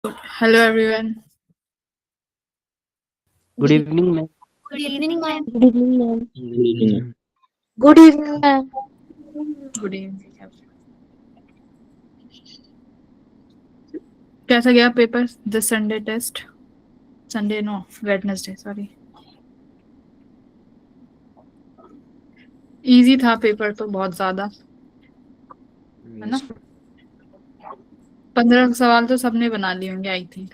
Hello everyone. Good evening, ma'am. Good evening, ma'am. Good evening, ma'am. Good evening. Good evening, ma'am. Good evening. कैसा गया paper? The Sunday test, Sunday no Wednesday, sorry. Easy था paper तो बहुत ज्यादा, है ना? 15 सवाल तो सबने बना लिए होंगे आई थिंक।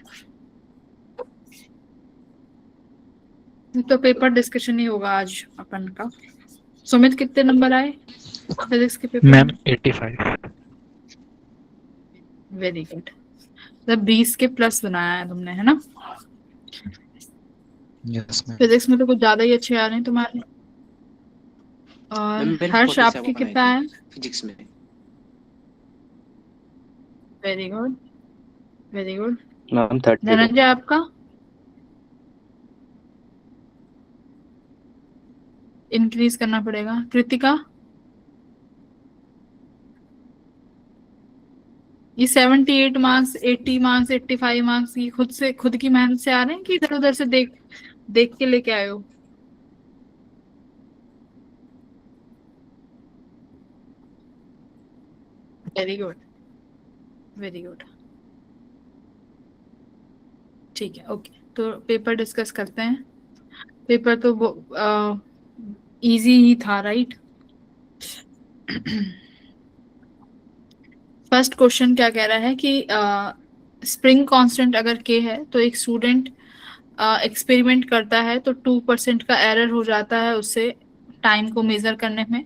तो पेपर डिस्कशन ही होगा आज अपन का। सुमित कितने नंबर आए फिजिक्स के पेपर मैम 85। Very good. मतलब 20 के प्लस बनाया है तुमने, है ना? Yes ma'am. फिजिक्स में तो कुछ ज्यादा ही अच्छे आ रहे हैं तुम्हारे। और हर्ष आपके कितना आया फिजिक्स में? Very good, very good. Ma'am 32। Dhananjay आपका? इंक्रीज करना पड़ेगा। कृतिका? ये 78 मार्क्स, 80 मार्क्स, 85 मार्क्स ये खुद की मेहनत से आ रहे हैं कि इधर उधर से देख देख के लेके आए हो? Very good, very good. ठीक है, ओके। तो पेपर डिस्कस करते हैं। पेपर तो इजी ही था, राइट? फर्स्ट क्वेश्चन क्या कह रहा है कि स्प्रिंग कांस्टेंट अगर के है तो एक स्टूडेंट एक्सपेरिमेंट करता है तो 2% का एरर हो जाता है उससे टाइम को मेजर करने में,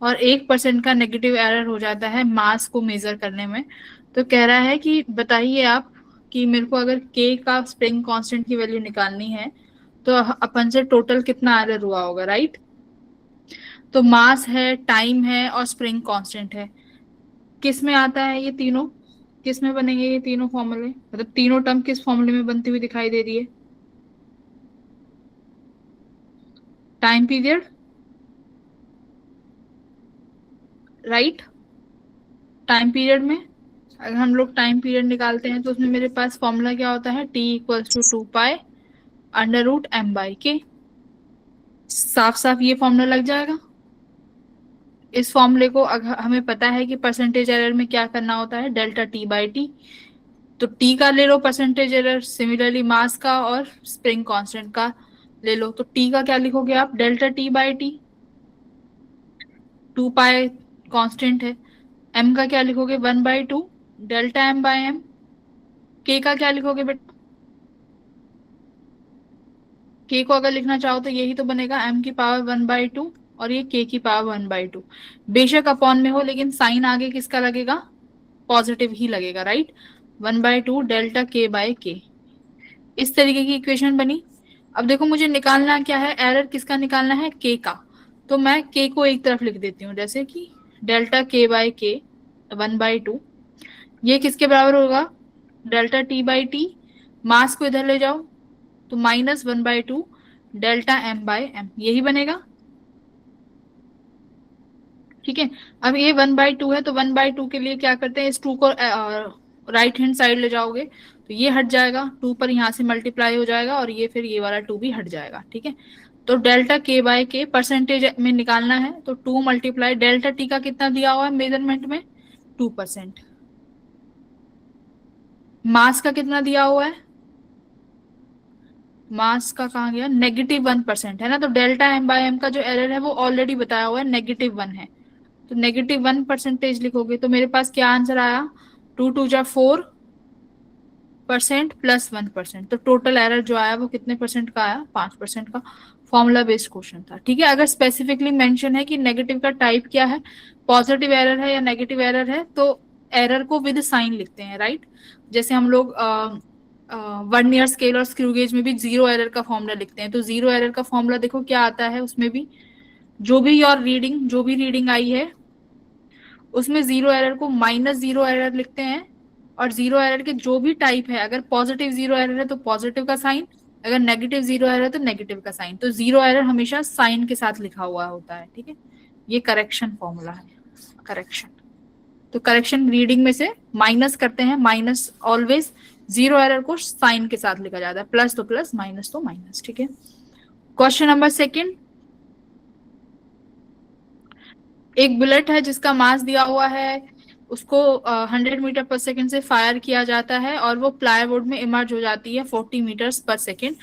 और 1% का नेगेटिव एरर हो जाता है मास को मेजर करने में। तो कह रहा है कि बताइए आप कि मेरे को अगर के का स्प्रिंग कांस्टेंट की वैल्यू निकालनी है तो अपन से टोटल कितना एरर हुआ होगा, राइट? तो मास है, टाइम है और स्प्रिंग कांस्टेंट है। किस में आता है ये तीनों? किस में बनेंगे ये तीनों फॉर्मूले? मतलब तीनों टर्म किस फॉर्मूले में बनती हुई दिखाई दे रही है? Time period, right? Time period में अगर हम लोग टाइम पीरियड निकालते हैं तो उसमें मेरे पास फॉर्मूला क्या होता है? t equals to 2 pi under root m by k. साफ साफ ये फॉर्मूला लग जाएगा। इस फॉर्मूले को अगर हमें पता है कि परसेंटेज एरर में क्या करना होता है, डेल्टा टी बाई टी। तो टी का ले लो परसेंटेज एरर, सिमिलरली मास का और स्प्रिंग कांस्टेंट का ले लो। तो टी का क्या लिखोगे आप? Delta T by T, 2 pi constant है। एम का क्या लिखोगे? 1/2 डेल्टा एम बाई एम। के का क्या लिखोगे बेटा? के को अगर लिखना चाहो तो यही तो बनेगा, m की पावर 1/2 और ये k की पावर 1/2। बेशक अपॉन में हो लेकिन साइन आगे किसका लगेगा? पॉजिटिव ही लगेगा, राइट? 1/2 डेल्टा k बाय के। इस तरीके की इक्वेशन बनी। अब देखो मुझे निकालना क्या है? एरर किसका निकालना है? k का। तो मैं k को एक तरफ लिख देती हूँ, जैसे कि डेल्टा k बाय के 1/2। ये किसके बराबर होगा? Delta t by T. Mass को इधर ले जाओ तो -1/2 डेल्टा m बाय एम, यही बनेगा। ठीक है। अब ये 1/2 है तो 1/2 के लिए क्या करते हैं? इस 2 को राइट हैंड साइड ले जाओगे तो ये हट जाएगा, 2 पर यहाँ से मल्टीप्लाई हो जाएगा और ये फिर ये वाला 2 भी हट जाएगा। ठीक है। तो डेल्टा k बाय के परसेंटेज में निकालना है तो 2 मल्टीप्लाई डेल्टा t का कितना दिया हुआ है मेजरमेंट में? 2%। मास का कितना दिया हुआ है? मास का कहा गया? -1% है ना। तो डेल्टा m बाय एम का जो एरर है वो ऑलरेडी बताया हुआ है, -1 है। तो -1% लिखोगे तो मेरे पास क्या आंसर आया? 2×4% प्लस 1%। तो टोटल एरर जो आया वो कितने परसेंट का आया? 5% का। फॉर्मूला बेस्ड क्वेश्चन था। ठीक है। अगर स्पेसिफिकली मेंशन है कि नेगेटिव का टाइप क्या है, पॉजिटिव एरर है या नेगेटिव एरर है, तो एरर को विद साइन लिखते हैं, राइट? जैसे हम लोग 1 ईयर स्केल और स्क्रू गेज में भी जीरो एरर का फॉर्मूला लिखते हैं। तो जीरो एरर का फॉर्मूला देखो क्या आता है उसमें भी, जो भी रीडिंग आई है उसमें जीरो एरर को -0 एरर लिखते हैं। और जीरो एरर के जो भी टाइप है, अगर पॉजिटिव जीरो एरर है तो पॉजिटिव का साइन, अगर नेगेटिव जीरो एरर है तो नेगेटिव का साइन। तो जीरो एरर हमेशा साइन के साथ लिखा हुआ होता है। ठीक है। ये करेक्शन फॉर्मूला है, करेक्शन। तो करेक्शन रीडिंग में से माइनस करते हैं, माइनस ऑलवेज जीरो एरर को साइन के साथ लिखा जाता है, प्लस तो प्लस माइनस तो माइनस, ठीक है। क्वेश्चन नंबर सेकंड, एक बुलेट है जिसका मास दिया हुआ है, उसको 100 मीटर पर सेकंड से फायर किया जाता है और वो प्लाईवुड में इमर्ज हो जाती है 40 मीटर्स पर सेकंड।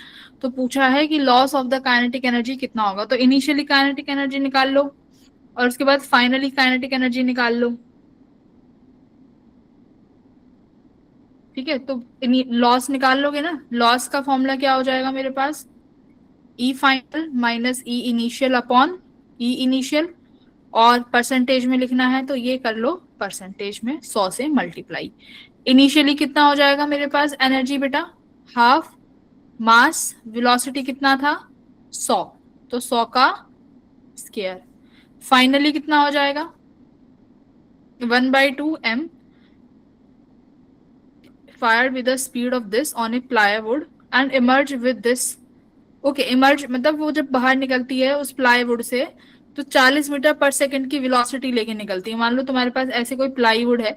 तो पूछा है कि loss of the kinetic energy कितना होगा। तो इनिशियली काइनेटिक एनर्जी निकाल लो और उसके बाद फाइनली काइनेटिक एनर्जी निकाल लो, ठीक है। तो लॉस निकाल लोगे ना, लॉस का फॉर्मूला क्या हो जाएगा मेरे पास, E final minus E initial upon E initial, और परसेंटेज में लिखना है तो ये कर लो परसेंटेज में 100 से मल्टीप्लाई। इनिशियली कितना हो जाएगा मेरे पास एनर्जी बेटा, हाफ मास, वेलोसिटी कितना था 100, तो 100 का स्क्वायर। फाइनली कितना हो जाएगा 1/2 m fired with the speed of this on a plywood and emerge with this। Okay, emerge मतलब वो जब बाहर निकलती है उस प्लाईवुड से तो 40 मीटर पर सेकंड की वेलोसिटी लेके निकलती है। मान लो तुम्हारे पास ऐसे कोई प्लाईवुड है,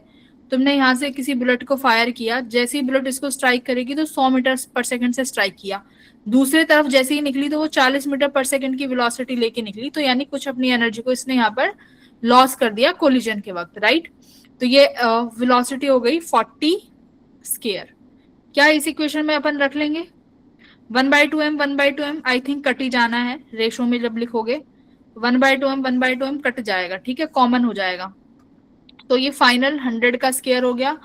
तुमने यहाँ से किसी बुलेट को फायर किया, जैसे ही बुलेट इसको स्ट्राइक करेगी तो 100 मीटर पर सेकंड से स्ट्राइक किया, दूसरी तरफ जैसे ही निकली तो वो 40 मीटर पर सेकंड की वेलोसिटी लेके निकली, तो यानी कुछ अपनी एनर्जी को इसने यहाँ पर लॉस कर दिया कोलिजन के वक्त, राइट। तो ये वेलोसिटी हो गई 40 स्क्वायर। क्या इस इक्वेशन में अपन रख लेंगे 1/2m 1/2m, I think cut ही जाना है रेशो में, जब लिखोगे 1/2m 1/2m कट जाएगा, ठीक है, कॉमन हो जाएगा। तो ये फाइनल 100 का स्क्वायर हो गया,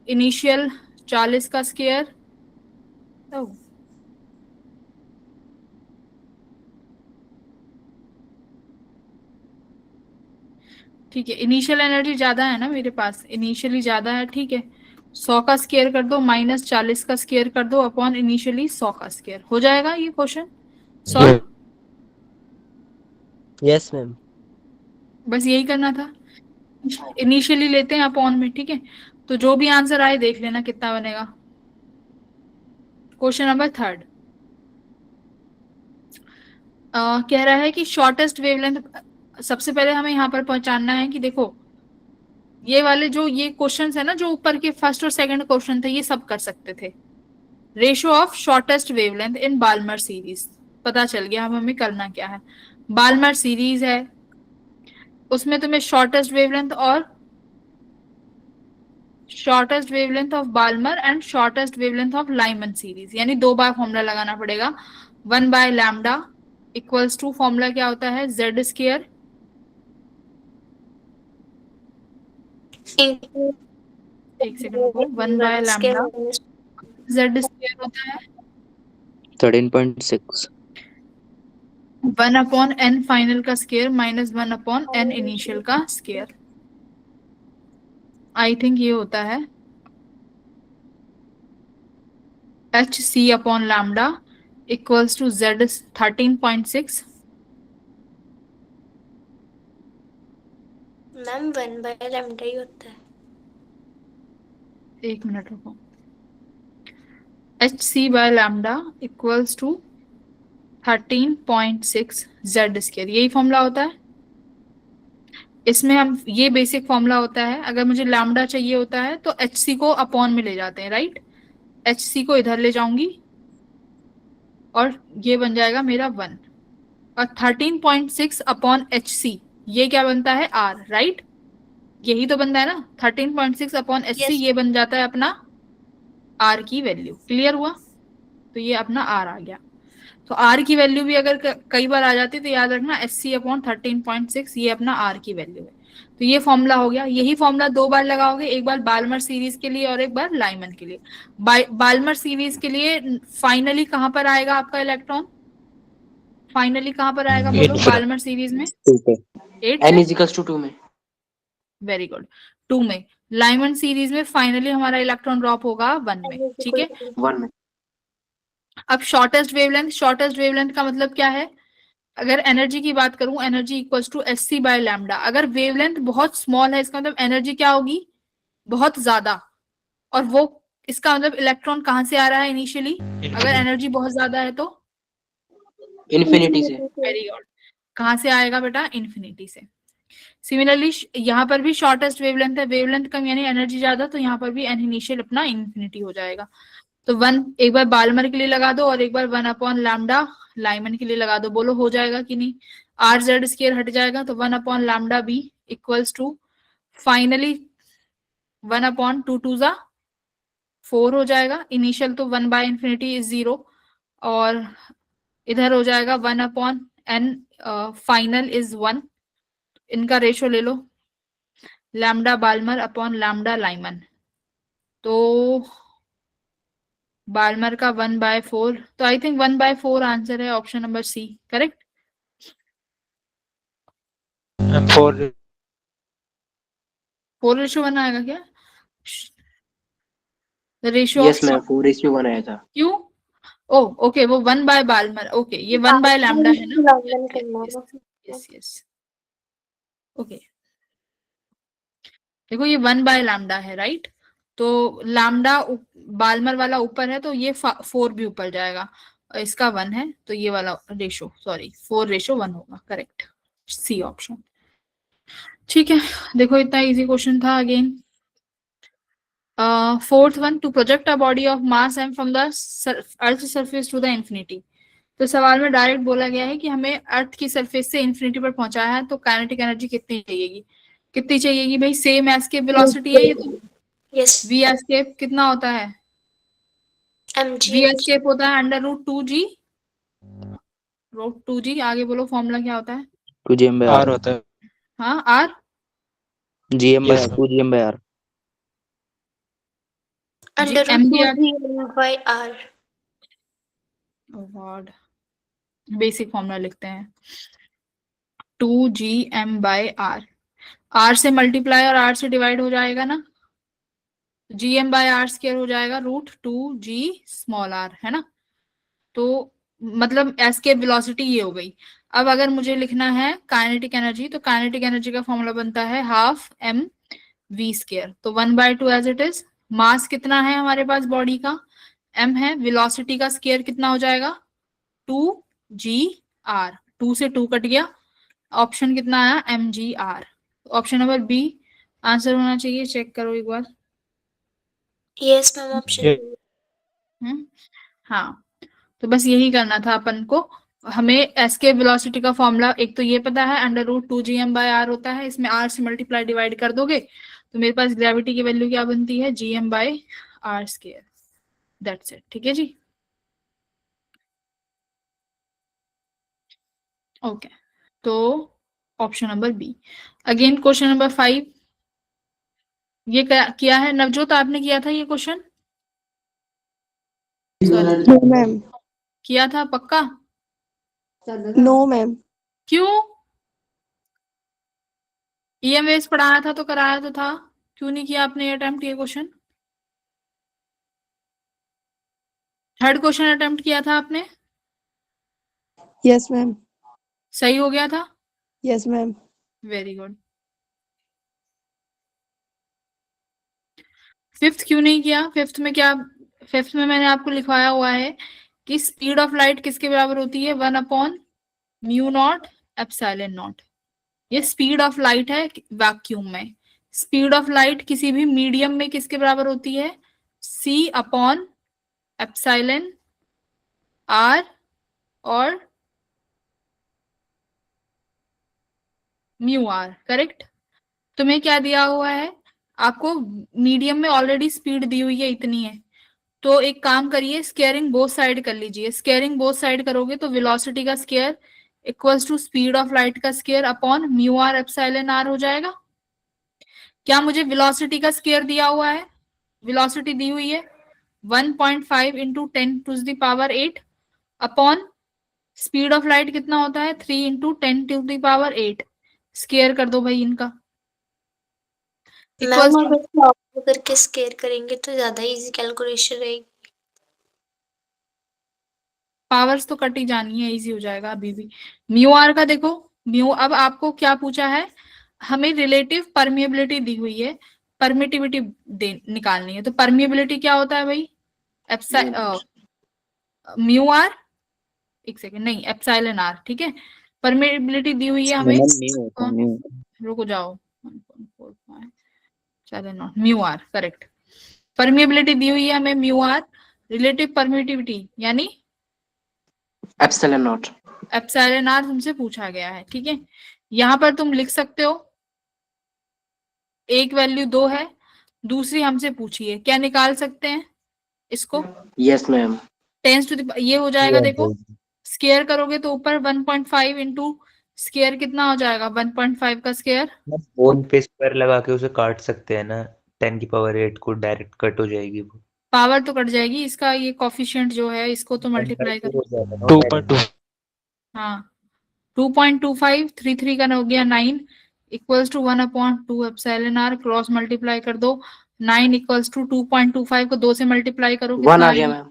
इनिशियल 40 का स्क्वायर, ठीक है। इनिशियल एनर्जी ज्यादा है ना मेरे पास, इनिशियली ज्यादा है, ठीक है। 100 का स्क्वायर कर दो माइनस 40 का स्क्वायर कर दो अपॉन इनिशियली 100 का स्क्वायर, हो जाएगा ये क्वेश्चन सॉल्व। Yes ma'am. बस यही करना था, इनिशियली लेते हैं अपॉन में, ठीक है। तो जो भी आंसर आए देख लेना कितना बनेगा। क्वेश्चन नंबर थर्ड कह रहा है कि शॉर्टेस्ट वेवलेंथ, सबसे पहले हमें यहाँ पर पहचानना है कि देखो ये वाले जो ये क्वेश्चंस है ना, जो ऊपर के फर्स्ट और सेकंड क्वेश्चन थे, ये सब कर सकते थे। Ratio of shortest wavelength in Balmer series, पता चल गया अब हमें करना क्या है। बाल्मर सीरीज है, उसमें तुम्हें शॉर्टेस्ट वेवलेंथ और shortest wavelength of Balmer and shortest wavelength of Lyman series, यानी दो बार फॉर्मूला लगाना पड़ेगा। 1/λ इक्वल्स टू, फॉर्मूला क्या होता है z स्क्वायर, एक सेकंड रुको, 1/λ z स्क्वायर होता है 13.6 1/n फाइनल का स्क्वायर माइनस 1/n इनिशियल का स्क्वायर, आई थिंक ये होता है hc/λ equals to z 13.6। Ma'am 1/λ ही होता है। एक मिनट रुको, hc/λ equals to 13.6 z square, यही फॉर्मूला होता है। इसमें हम ये बेसिक फॉर्मूला होता है, अगर मुझे लैम्डा चाहिए होता है तो hc को अपॉन में ले जाते हैं, राइट। hc को इधर ले जाऊंगी और ये बन जाएगा मेरा 1, और 13.6 अपॉन hc ये क्या बनता है r, राइट। यही तो बनता है ना 13.6 अपॉन hc, ये बन जाता है अपना r की वैल्यू। क्लियर हुआ, तो ये अपना r आ गया। तो r की वैल्यू भी अगर कई बार आ जाती है तो याद रखना hc/13.6 ये अपना r की वैल्यू है। तो ये फॉर्मूला हो गया, यही फॉर्मूला दो बार लगाओगे, एक बार बाल्मर सीरीज के लिए और एक बार लाइमन के लिए। बाल्मर सीरीज के लिए फाइनली कहां पर आएगा आपका इलेक्ट्रॉन, फाइनली कहां पर आएगा बोलो बाल्मर सीरीज में, 8 n इक्वल्स टू 2 में। वेरी गुड, 2 में। लाइमन सीरीज में फाइनली हमारा इलेक्ट्रॉन ड्रॉप होगा 1 में, ठीक है। 1 में। अब शॉर्टेस्ट वेवलेंथ, शॉर्टेस्ट वेवलेंथ का मतलब क्या है, अगर एनर्जी की बात करूं, एनर्जी इक्वल्स टू hc/λ। अगर वेवलेंथ बहुत स्मॉल है इसका मतलब एनर्जी क्या होगी, बहुत ज्यादा, और वो इसका मतलब इलेक्ट्रॉन कहां से आ रहा है इनिशियली, अगर एनर्जी बहुत ज्यादा है तो इन्फिनिटी से। वेरी गुड, कहां से आएगा बेटा, इन्फिनिटी से। सिमिलरली यहाँ पर भी शॉर्टेस्ट वेवलेंथ है, वेवलेंथ कम यानी एनर्जी ज्यादा, तो यहाँ पर भी एन इनिशियल अपना इन्फिनिटी हो जाएगा। तो वन एक बार बाल्मर के लिए लगा दो और एक बार 1/λ लाइमन के लिए लगा दो, बोलो हो जाएगा कि नहीं। आर जेड स्केयर हट जाएगा तो 1/λ बी इक्वल्स टू फाइनली 1/2 हो जाएगा। इनिशियल तो 1/∞ इज 0 और इधर हो जाएगा 1/n फाइनल इज 1। इनका रेशो ले लो lambda Balmer upon lambda Lyman. तो बाल्मर का 1/4, तो आई थिंक 1/4 आंसर है ऑप्शन नंबर सी, करेक्ट। 4 4:1 आएगा क्या रेशियो यस ऑफ? मैम 4:1 आया था। क्यों? ओ ओके, वो 1/बाल्मर, ओके ये 1/λ है ना। लॉन्गन करना है ना। यस यस ओके, देखो ये 1/λ है राइट। तो लैम्डा बाल्मर वाला ऊपर है तो ये 4 भी ऊपर जाएगा, और इसका 1 है तो ये वाला रेशो सॉरी 4:1 होगा, करेक्ट, सी ऑप्शन। ठीक है, देखो इतना इजी क्वेश्चन था। Again fourth one, to project a body of mass m from the earth surface to the infinity. तो सवाल में डायरेक्ट बोला गया है कि हमें अर्थ की सरफेस से इंफिनिटी पर पहुंचाया है, तो काइनेटिक एनर्जी कितनी चाहिएगी, कितनी चाहिएगी भाई, सेम एस्केप वेलोसिटी है ये तो। यस वी एस्केप कितना होता है, mg वी एस्केप होता है √2g, √2g। आगे बोलो फॉर्मूला क्या होता है। 2gm/r R होता है। हाँ r, gm/r Yes, ma'am. 2gm/r under m root b 2 आर। g by r। God, basic formula लिखते हैं 2gm/r, आर से मल्टीप्लाई और आर से डिवाइड हो जाएगा ना, gm/r² हो जाएगा √2g है ना। तो मतलब एस्केप वेलोसिटी ये हो गई। अब अगर मुझे लिखना है काइनेटिक एनर्जी, तो काइनेटिक एनर्जी का फॉर्मूला बनता है ½ mv²। तो 1/2 एज इट इज। मास कितना है हमारे पास बॉडी का, m है। वेलोसिटी का स्केयर कितना हो जाएगा 2g r, 2 से 2 कट गया, ऑप्शन कितना आया mgr। Option number B answer होना चाहिए, चेक करो एक बार। Yes ma'am option Yes. हाँ, तो बस यही करना था अपन को। हमें एस्केप वेलोसिटी का फॉर्मूला एक तो ये पता है √2gm/r होता है, इसमें r से मल्टीप्लाई डिवाइड कर दोगे तो मेरे पास ग्रेविटी की वैल्यू क्या बनती है gm/r²। दैट्स इट, ठीक है जी। ओके, तो option number b. Again question number 5, ये किया है नवजोत, आपने किया था ये क्वेश्चन? नो मैम, किया था पक्का? नो मैम, क्यों? ईएमएस पढ़ाया था तो कराया तो था, क्यों नहीं किया आपने अटेम्प्ट ये क्वेश्चन? थर्ड क्वेश्चन अटेम्प्ट किया था आपने, यस मैम, सही हो गया था? Yes ma'am, very good. Fifth क्यों नहीं किया? फिफ्थ में क्या, फिफ्थ में मैंने आपको लिखवाया हुआ है कि स्पीड ऑफ लाइट किसके बराबर होती है 1/μ0 ये स्पीड ऑफ लाइट है वैक्यूम में। स्पीड ऑफ लाइट किसी भी मीडियम में किसके बराबर होती है C/ε r और μr, करेक्ट। तुम्हें क्या दिया हुआ है, आपको मीडियम में ऑलरेडी स्पीड दी हुई है इतनी है, तो एक काम करिए स्केयरिंग बोथ साइड कर लीजिए। स्केयरिंग बोथ साइड करोगे तो वेलोसिटी का square equals to speed of light का स्केयर अपॉन μr/ε हो जाएगा। क्या मुझे वेलोसिटी का स्केयर दिया हुआ है, वेलोसिटी दी हुई है 1.5 into 10⁸ upon speed of light कितना होता है 3 इंटू 10⁸ स्केयर कर दो भाई इनका। मैम इक्वल्स अगर प्लॉट करके स्केयर करेंगे तो ज्यादा इजी कैलकुलेशन रहेगी। पावर्स तो कट ही जानी है, इजी हो जाएगा अभी भी। μr का देखो, म्यू, अब आपको क्या पूछा है, हमें रिलेटिव परमिएबिलिटी दी हुई है, परमिटिविटी निकालनी है। तो परमिएबिलिटी क्या होता है भाई μr, एक सेकेंड, नहीं एप्सिलॉन r, ठीक है। परमिएबिलिटी दी हुई है हमें न्यू होता है न्यू। रुको जाओ, 1.45 चले nought, mu R correct. Permeability दी हुई है हमें म्यू आर, रिलेटिव परमिटिविटी यानी एप्सिलॉन नॉट। एप्सिलॉन आर तुमसे पूछा गया है, ठीक है। यहाँ पर तुम लिख सकते हो, एक वैल्यू 2 है, दूसरी हमसे पूछी है, क्या निकाल सकते हैं इसको? Yes ma'am. 10 टू ये हो जाएगा, देखो स्केयर करोगे तो ऊपर 1.5 इंटू स्केयर कितना हो जाएगा, 1.5 का स्केयर। फोन पे स्क्वायर लगा के उसे काट सकते हैं ना, 10 की पावर 8 को डायरेक्ट कट हो जाएगी वो। पावर तो कट जाएगी, इसका ये कॉफिशिएंट जो है इसको तो मल्टीप्लाई करो। 2.2। हाँ 2.25, 3 का हो गया 9 equals to 1/2 epsilon r, cross multiply कर दो, 9 इक्वल्स टू 2.25 को 2 से मल्टीप्लाई करो, 1 कितना आ गया मैम।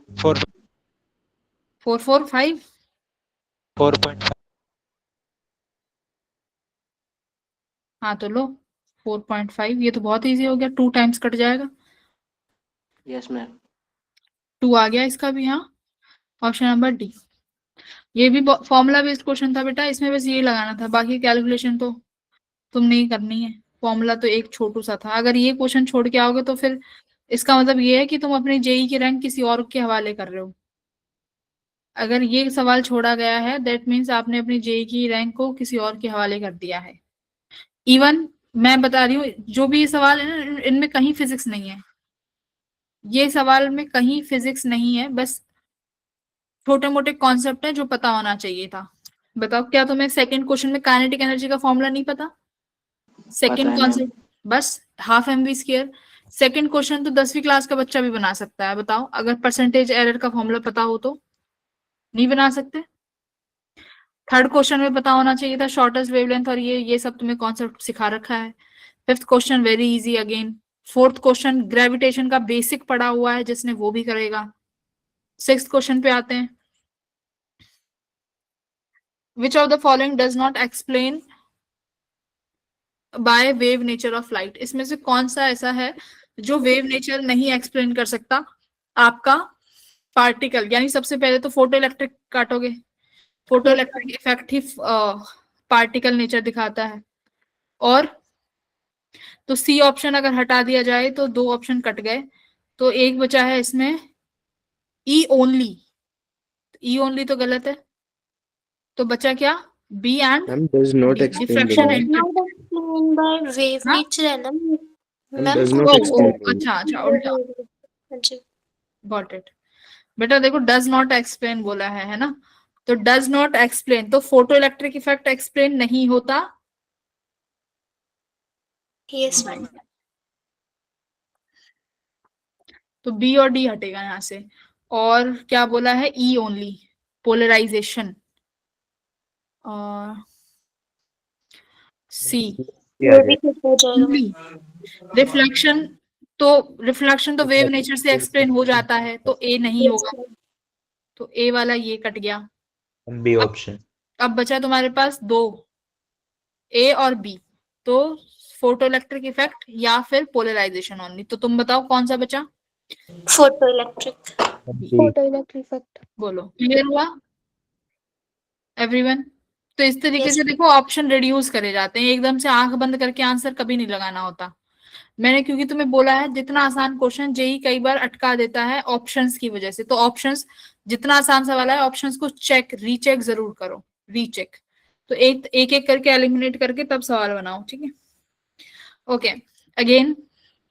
445। 4.5। हाँ तो लो 4.5, ये तो बहुत इजी हो गया, 2 टाइम्स कट जाएगा, यस मैम। 2 आ गया इसका भी। हाँ ऑप्शन नंबर डी। ये भी फॉर्मूला बेस्ड क्वेश्चन था बेटा, इसमें बस ये लगाना था, बाकी कैलकुलेशन तो तुमने ही करनी है। फॉर्मूला तो एक छोटू सा था, अगर ये क्वेश्चन छोड़ के आओगे तो फिर इसका मतलब ये है कि तुम अपनी जेई की रैंक किसी और के हवाले कर रहे हो। अगर ये सवाल छोड़ा गया है दैट मीन्स आपने अपनी जेई की रैंक को किसी और के हवाले कर दिया है। इवन मैं बता रही हूँ, जो भी ये सवाल है ना, इनमें कहीं फिजिक्स नहीं है, ये सवाल में कहीं फिजिक्स नहीं है, बस छोटे मोटे कॉन्सेप्ट है जो पता होना चाहिए था। बताओ क्या तुम्हें सेकंड क्वेश्चन में काइनेटिक एनर्जी का फॉर्मूला नहीं पता? सेकंड है कॉन्सेप्ट बस half m v square. Second question तो 10वीं क्लास का बच्चा भी बना सकता है, बताओ अगर परसेंटेज एरर का फॉर्मूला पता हो तो। नहीं बना सकते? थर्ड क्वेश्चन में पता होना चाहिए था शॉर्टेस्ट वेवलेंथ, और ये सब तुम्हें कॉन्सेप्ट सिखा रखा है। Fifth question very easy again. Fourth question gravitation का बेसिक पढ़ा हुआ है जिसने वो भी करेगा। सिक्स्थ क्वेश्चन पे आते हैं, which of the following does not explain by wave nature of light, इसमें से कौन सा ऐसा है जो वेव नेचर नहीं एक्सप्लेन कर सकता आपका पार्टिकल? यानी सबसे पहले तो फोटो इलेक्ट्रिक काटोगे, फोटो इलेक्ट्रिक इफेक्ट ही पार्टिकल नेचर दिखाता है। और तो सी ऑप्शन अगर हटा दिया जाए तो 2 ऑप्शन कट गए, तो एक बचा है इसमें ई ओनली। ई ओनली तो गलत है, तो बचा क्या? B and ma'am does not explain diffraction बोला है। And not explain by wave हाँ? नेचर है ना ma'am ma'am. Does not explain बोला अच्छा अच्छा उल्टा, हाँ जी। Got it. बेटा देखो डज नॉट एक्सप्लेन बोला है ना, तो डज नॉट एक्सप्लेन तो फोटो इलेक्ट्रिक इफेक्ट एक्सप्लेन नहीं होता। Yes ma'am. तो बी और डी हटेगा यहां से। और क्या बोला है? E only, polarization. और सी ये भी ठीक हो जाएगा। रिफ्लेक्शन, तो रिफ्लेक्शन तो वेव नेचर से एक्सप्लेन हो जाता है, तो ए नहीं होगा, तो ए वाला ये कट गया। बी अब ऑप्शन। अब बचा तुम्हारे पास 2, ए और बी, तो फोटो इलेक्ट्रिक इफेक्ट या फिर पोलराइजेशन ओनली, तो तुम बताओ कौन सा बचा? Photo electric. Photo electric effect. बोलो क्लियर हुआ एवरीवन? तो इस तरीके Yes. से देखो ऑप्शन रिड्यूस करे जाते हैं, एकदम से आंख बंद करके आंसर कभी नहीं लगाना होता। मैंने क्योंकि तुम्हें बोला है जितना आसान क्वेश्चन जेई कई बार अटका देता है ऑप्शंस की वजह से, तो ऑप्शंस जितना आसान सवाल है ऑप्शंस को चेक रीचेक जरूर करो, रीचेक। तो एक एक एक करके एलिमिनेट करके तब सवाल बनाओ, ठीक है? ओके अगेन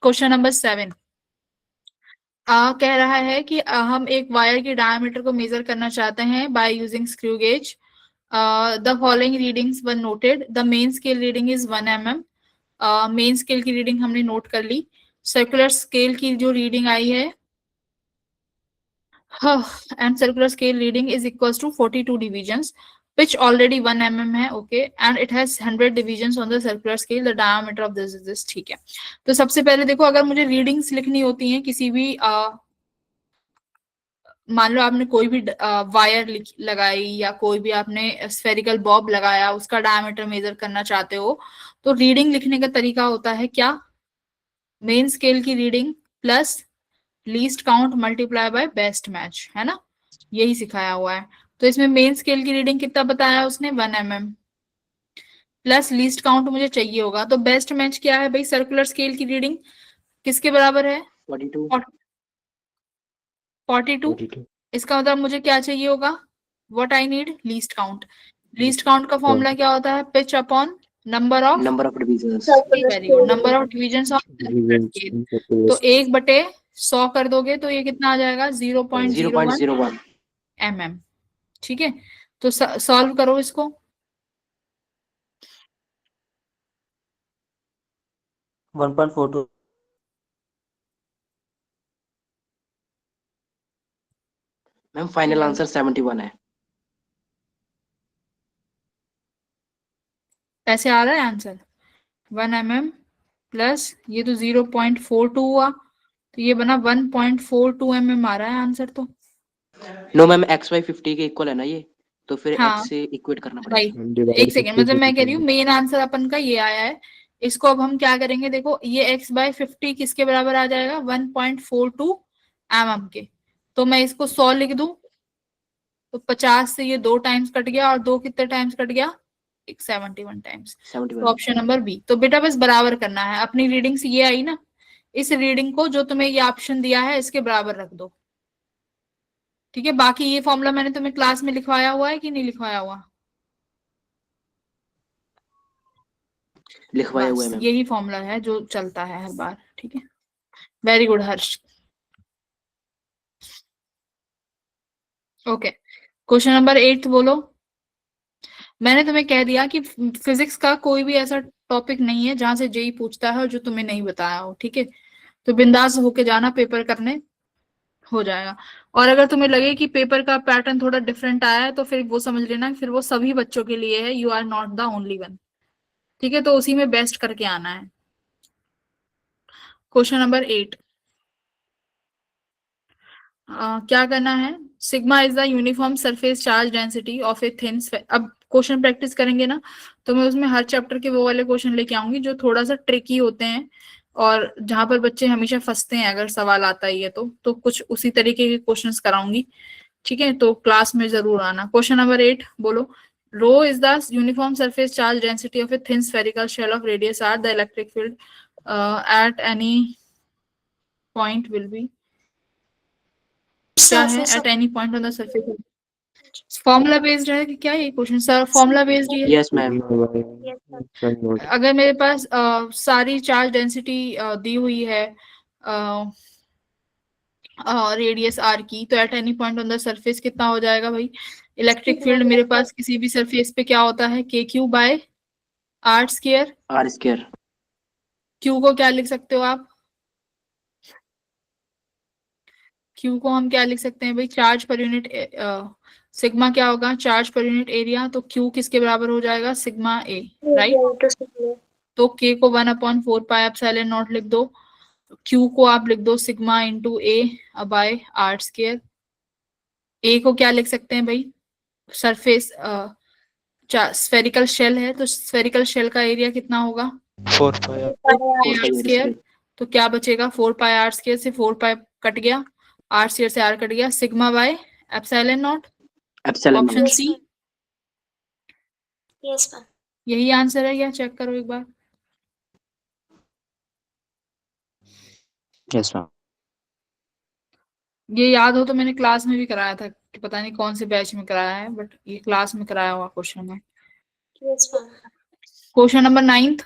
क्वेश्चन नंबर 7 कह रहा है कि हम एक वायर की डायमीटर को मेजर करना चाहते हैं by using screw gauge. The following readings were noted, the main scale reading is 1 mm। Main scale की रीडिंग हमने नोट कर ली। सर्कुलर स्केल की जो रीडिंग आई है and circular scale reading is equals to 42 divisions which already 1 mm है, okay, and it has 100 divisions on the circular scale, the diameter of this is this, ठीक है। तो सबसे पहले देखो अगर मुझे रीडिंग्स लिखनी होती हैं किसी भी मान लो आपने कोई भी वायर लगाई या कोई भी आपने स्फेरिकल बॉब लगाया, उसका डायमीटर मेजर करना चाहते हो, तो रीडिंग लिखने का तरीका होता है क्या? मेन स्केल की reading plus least count multiply by best match, है ना? यही सिखाया हुआ है। तो इसमें मेन स्केल की रीडिंग कितना बताया उसने? 1 mm। प्लस लीस्ट काउंट मुझे चाहिए होगा। तो बेस्ट मैच क्या है भाई, सर्कुलर स्केल की रीडिंग किसके बराबर है, 42 42। 42. इसका मतलब मुझे क्या चाहिए होगा, what I need, least count. Least count का फॉर्मूला क्या होता है, pitch upon number of, number of divisions, very good, number of division of Divisions scale. in circular तो scale. 1/100 कर दोगे तो ये कितना आ जाएगा, 0.01 0.01 mm। ठीक है, तो सॉल्व करो इसको। 1.42 मैम फाइनल आंसर 71 है। ऐसे आ रहा है आंसर 1 mm प्लस ये तो 0.42 हुआ, तो ये बना 1.42 mm आ रहा है आंसर तो। नो मैम एक्स वाई 50 के इक्वल है ना ये, तो फिर हाँ एक्स से इक्वेट करना राइट, पड़ेगा। And एक divide सेकेंड, 50 मतलब to मैं कह रही हूँ 200. मेन आंसर अपन का ये आया है। इसको अब हम क्या करेंगे, देखो ये x/50 किसके बराबर आ जाएगा, 1.42 mm के। तो मैं इसको 100 लिख दूं, तो 50 से ये 2 टाइम्स कट गया, और 2 कितने टाइम्स कट गया, 71 टाइम्स। तो 71 ऑप्शन नंबर बी। तो बेटा बस बराबर करना है, अपनी रीडिंग से ये आई ना, इस रीडिंग को जो तुम्हें ये ऑप्शन दिया है इसके बराबर रख दो। ठीक है, बाकी ये फॉर्मूला मैंने तुम्हें क्लास में लिखवाया हुआ है कि नहीं लिखवाया हुआ, लिखवाया हुआ है बस मैम। यही फॉर्मूला है जो चलता है हर बार। ठीक है, वेरी गुड हर्ष। ओके, क्वेश्चन नंबर 8 बोलो। मैंने तुम्हें कह दिया कि फिजिक्स का कोई भी ऐसा टॉपिक नहीं है जहां से जेई पूछता है और जो तुम्हें नहीं बताया हो। ठीक है, तो बिंदास होके जाना, पेपर करने हो जाएगा। और अगर तुम्हें लगे कि पेपर का पैटर्न थोड़ा डिफरेंट आया है तो फिर वो समझ लेना, फिर वो सभी बच्चों के लिए है, you are not the only one. ठीक है, तो उसी में बेस्ट करके आना है। क्वेश्चन नंबर 8, क्या करना है, sigma is the uniform surface charge density of a thin. अब क्वेश्चन प्रैक्टिस करेंगे ना, तो मैं उसमें हर चैप्टर के वो वाले क्वेश्चन लेके आऊंगी जो थोड़ा सा ट्रिकी होते हैं, और जहां पर बच्चे हमेशा फंसते हैं अगर सवाल आता ही है तो कुछ उसी तरीके के क्वेश्चंस कराऊंगी। ठीक है, तो क्लास में जरूर आना। क्वेश्चन नंबर 8 बोलो, rho is the uniform surface charge density of a thin spherical shell of radius R, the electric field at any point will be, क्या है, surface at of any point on the surface. Formula based है कि क्या ये question, sir formula based ही है। Yes ma'am. Sigma y yes sir. x y naught. अगर मेरे पास सारी चार्ज डेंसिटी दी हुई है रेडियस आर की, तो eight any point on the surface कितना हो जाएगा भाई, इलेक्ट्रिक फील्ड मेरे पास किसी भी सरफेस पे क्या होता है, k3/r²। आर स्क्वायर क्यू को क्या लिख सकते हो आप, क्यू को हम क्या लिख सकते हैं भाई, चार्ज पर यूनिट, सिग्मा क्या होगा, चार्ज पर यूनिट एरिया। तो क्यू किसके बराबर हो जाएगा, sigma A, right. to sigma. तो k को 1/4πε0 लिख दो, क्यू को आप लिख दो सिग्मा इंटू ए बाय r²। ए को क्या लिख सकते हैं भाई, सरफेस, स्फेरिकल शेल है तो स्फेरिकल शेल का एरिया कितना होगा, 4 pi 4πr²। तो क्या बचेगा, 4πr² से 4π कट गया, r² से r कट गया, sigma by ε0। Epsilon option nought. C yes ma'am. यही आंसर है, या चेक करो एक बार। Yes ma'am. ये याद हो तो मैंने क्लास में भी कराया था, कि पता नहीं कौन से बैच में कराया है, बट ये क्लास में कराया हुआ क्वेश्चन है। yes ma'am. Question number 9,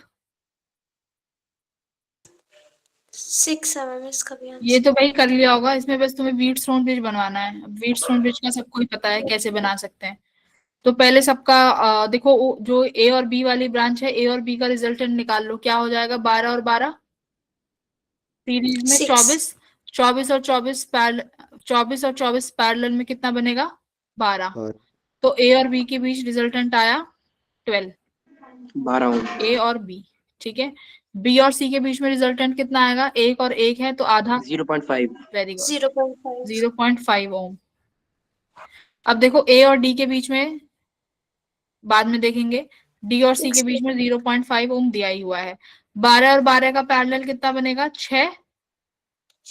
6 mm इसका भी ये आंसर. तो भाई कर लिया होगा, इसमें बस तुम्हें व्हीटस्टोन ब्रिज बनवाना है। व्हीटस्टोन ब्रिज का सबको ही पता है कैसे बना सकते हैं। तो पहले सबका देखो जो ए और बी वाली ब्रांच है, ए और बी का रिजल्टेंट निकाल लो, क्या हो जाएगा, 12 और 12 सीरीज में 6. 24, 24 और 24 पैरेलल में कितना बनेगा, 12। और तो ए और बी के बीच रिजल्टेंट आया 12, 12 ओम। ए और बी। ठीक है, बी और सी के बीच में रिजल्टेंट कितना आएगा, 1 और 1 है तो आधा, 0.5 वेरी गुड, 0.5. 0.5 ओम। अब देखो ए और डी के बीच में बाद में देखेंगे, डी और सी के बीच में 0.5 ओम दिया ही हुआ है। 12 और 12 का पैरेलल कितना बनेगा, 6,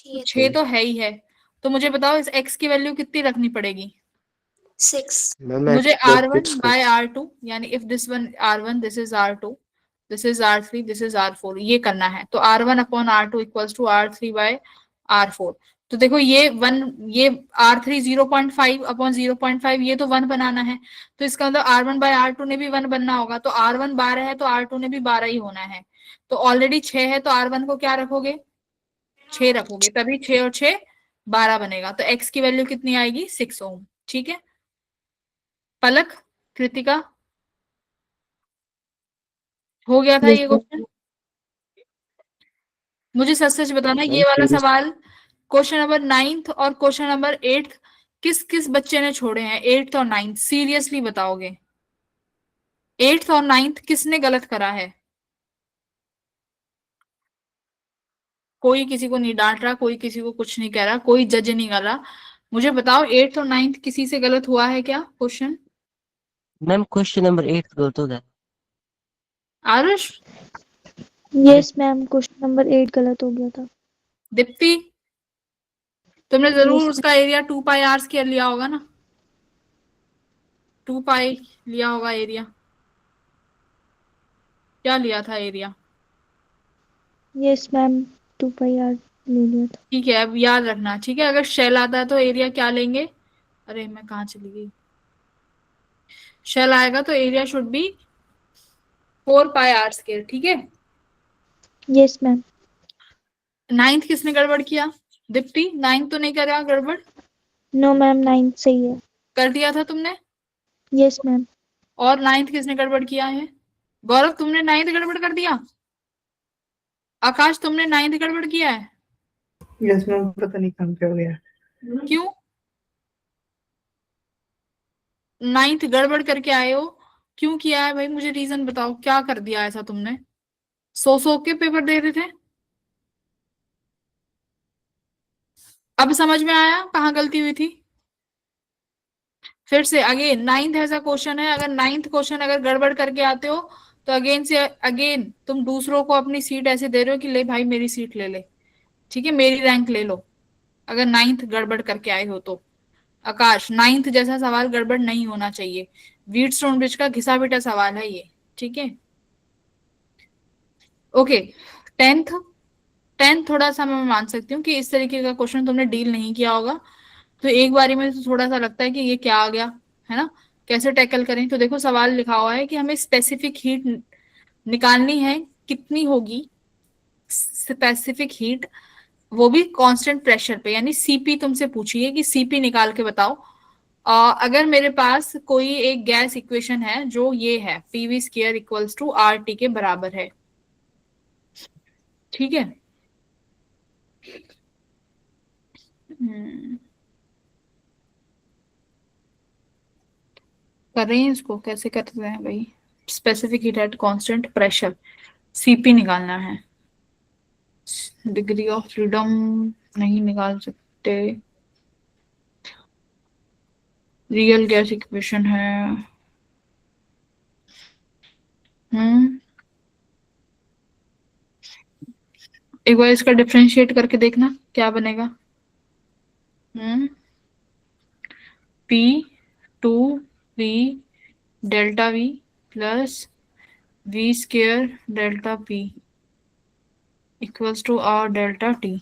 ये 6 तो है ही है। तो मुझे बताओ इस x की वैल्यू कितनी रखनी पड़ेगी, 6। मैम मुझे x plus R1 6 bye R2 यानी if this one R1 this is R2 this is R3 this is R4 ये करना है। तो R1 upon R2 equals to R3 bye R4। तो देखो ये वन, ये R3 0.5 अपॉन 0.5 ये तो 1 बनाना है, तो इसका मतलब R1 बाय R2 ने भी 1 बनना होगा। तो R1 12 है तो R2 ने भी 12 ही होना है। तो ऑलरेडी 6 है तो R1 को क्या रखोगे, 6 रखोगे, तभी 6 और 6 12 बनेगा। तो x की वैल्यू कितनी आएगी, 6 ओम। ठीक है पलक, कृतिका, हो गया था Yes, ये ma'am. क्वेश्चन? मुझे सच सच बताना ये मैम वाला सीरीज सवाल क्वेश्चन नंबर 9th और क्वेश्चन नंबर 8th किस किस बच्चे ने छोड़े हैं, 8th और 9th सीरियसली बताओगे? 8th और 9th किसने गलत करा है? कोई किसी को नहीं डांट रहा, कोई किसी को कुछ नहीं कह रहा, कोई जज नहीं कर रहा। मुझे बताओ 8th और 9th किसी से गलत हुआ है क्या क्वेश्चन? मैम क्वेश्चन नंबर 8 गलत हो गया। Aarush, yes ma'am, question number 8 गलत हो गया था। दीप्ति, तुमने जरूर यस उसका एरिया 2 पाई आर स्क्वायर लिया होगा ना, 2 पाई लिया होगा एरिया। क्या लिया था area? Yes ma'am, 2 pi r ले लिया था। ठीक है अब याद रखना, ठीक है अगर शेल आता है तो एरिया क्या लेंगे, अरे मैं कहाँ चली गई, शेल आएगा तो area should be 4 pi r square. ठीक है यस मैम। 9th किसने गड़बड़ किया, दीप्ति 9th तो नहीं करा गड़बड़? नो मैम, 9 सही है। कर दिया था तुमने? Yes ma'am. और 9th किसने गड़बड़ किया है? गौरव तुमने 9th गड़बड़ कर दिया? आकाश तुमने 9th गड़बड़ किया है? यस मैम, पता नहीं कहाँ पे हो गया। क्यों 9th गड़बड़ करके आए हो, क्यों किया है भाई, मुझे रीजन बताओ, क्या कर दिया ऐसा तुमने? सो के पेपर दे रहे थे? अब समझ में आया कहाँ गलती हुई थी? फिर से अगेन 9th ऐसा क्वेश्चन है, अगर 9th क्वेश्चन अगर गड़बड़ करके आते हो तो अगेन से अगेन तुम दूसरों को अपनी सीट ऐसे दे रहे हो कि ले भाई मेरी सीट ले ले, ठीक है मेरी रैंक ले लो, अगर 9th गड़बड़ करके आए हो तो। आकाश 9th जैसा सवाल गड़बड़ नहीं होना चाहिए, व्हीटस्टोन ब्रिज का घिसा पिटा सवाल है ये। ठीक है ओके 10th, 10th थोड़ा सा मैं मान सकती हूँ कि इस तरीके का क्वेश्चन तुमने डील नहीं किया होगा, तो एक बारी में तो थोड़ा सा लगता है कि ये क्या आ गया, है ना, कैसे टैकल करें। तो देखो सवाल लिखा हुआ है कि हमें स्पेसिफिक हीट निकालनी है, कितनी होगी स्पेसिफिक हीट, वो भी कांस्टेंट प्रेशर पे, यानी सीपी तुमसे पूछिए कि सीपी निकाल के बताओ। अगर मेरे पास कोई एक गैस इक्वेशन है जो ये है PV square equals to r t के बराबर है, ठीक है कर रही हैं इसको, कैसे करते हैं भाई, specific heat at constant pressure, CP निकालना है, डिग्री ऑफ फ्रीडम नहीं निकाल सकते, रियल गैस इक्वेशन है। हम्म एक बार इसका डिफरेंशिएट करके देखना क्या बनेगा। P 2 v delta v plus v square delta p equals to r delta t.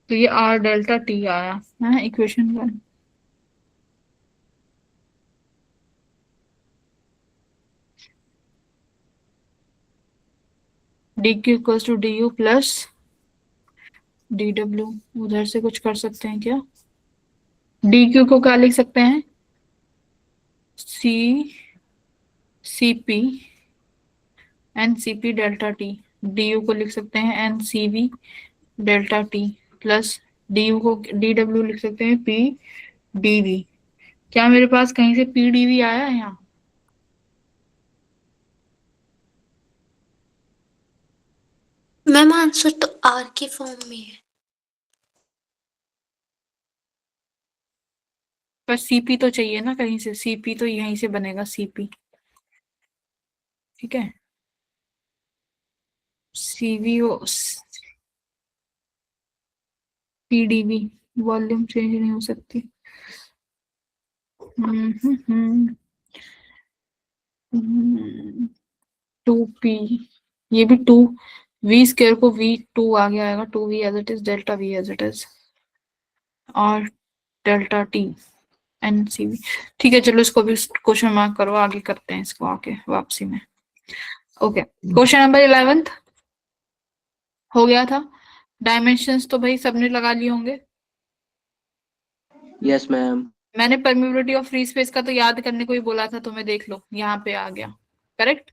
तो ये आर डेल्टा टी आया है equation 1। D q equals to d u plus d डब्ल्यू, उधर से कुछ कर सकते हैं क्या, डी क्यू को क्या लिख सकते हैं, C C P N C P delta T, D U को लिख सकते हैं N C V delta T plus D U को डी डब्ल्यू लिख सकते हैं पी डी वी। क्या मेरे पास कहीं से पी डी वी आया है यहाँ? मैम आंसर तो आर के फॉर्म में है। पर सीपी तो चाहिए ना कहीं से, सीपी तो यहीं से बनेगा सीपी, ठीक है सीवीओ पीडीवी वॉल्यूम चेंज नहीं हो सकती। 2p, ये भी 2 v स्क्वायर को v2 आगे आएगा, 2v as it is, delta v as it is, और डेल्टा t एनसीवी। ठीक है, चलो इसको भी क्वेश्चन मार्क करो, आगे करते हैं इसको आगे वापसी में। ओके, क्वेश्चन नंबर 11 हो गया था। डायमेंशंस तो भाई सबने लगा लिए होंगे। Yes ma'am. मैंने परमिबिलिटी ऑफ फ्री स्पेस का तो याद करने को ही बोला था तुम्हें, देख लो यहाँ पे आ गया, करेक्ट।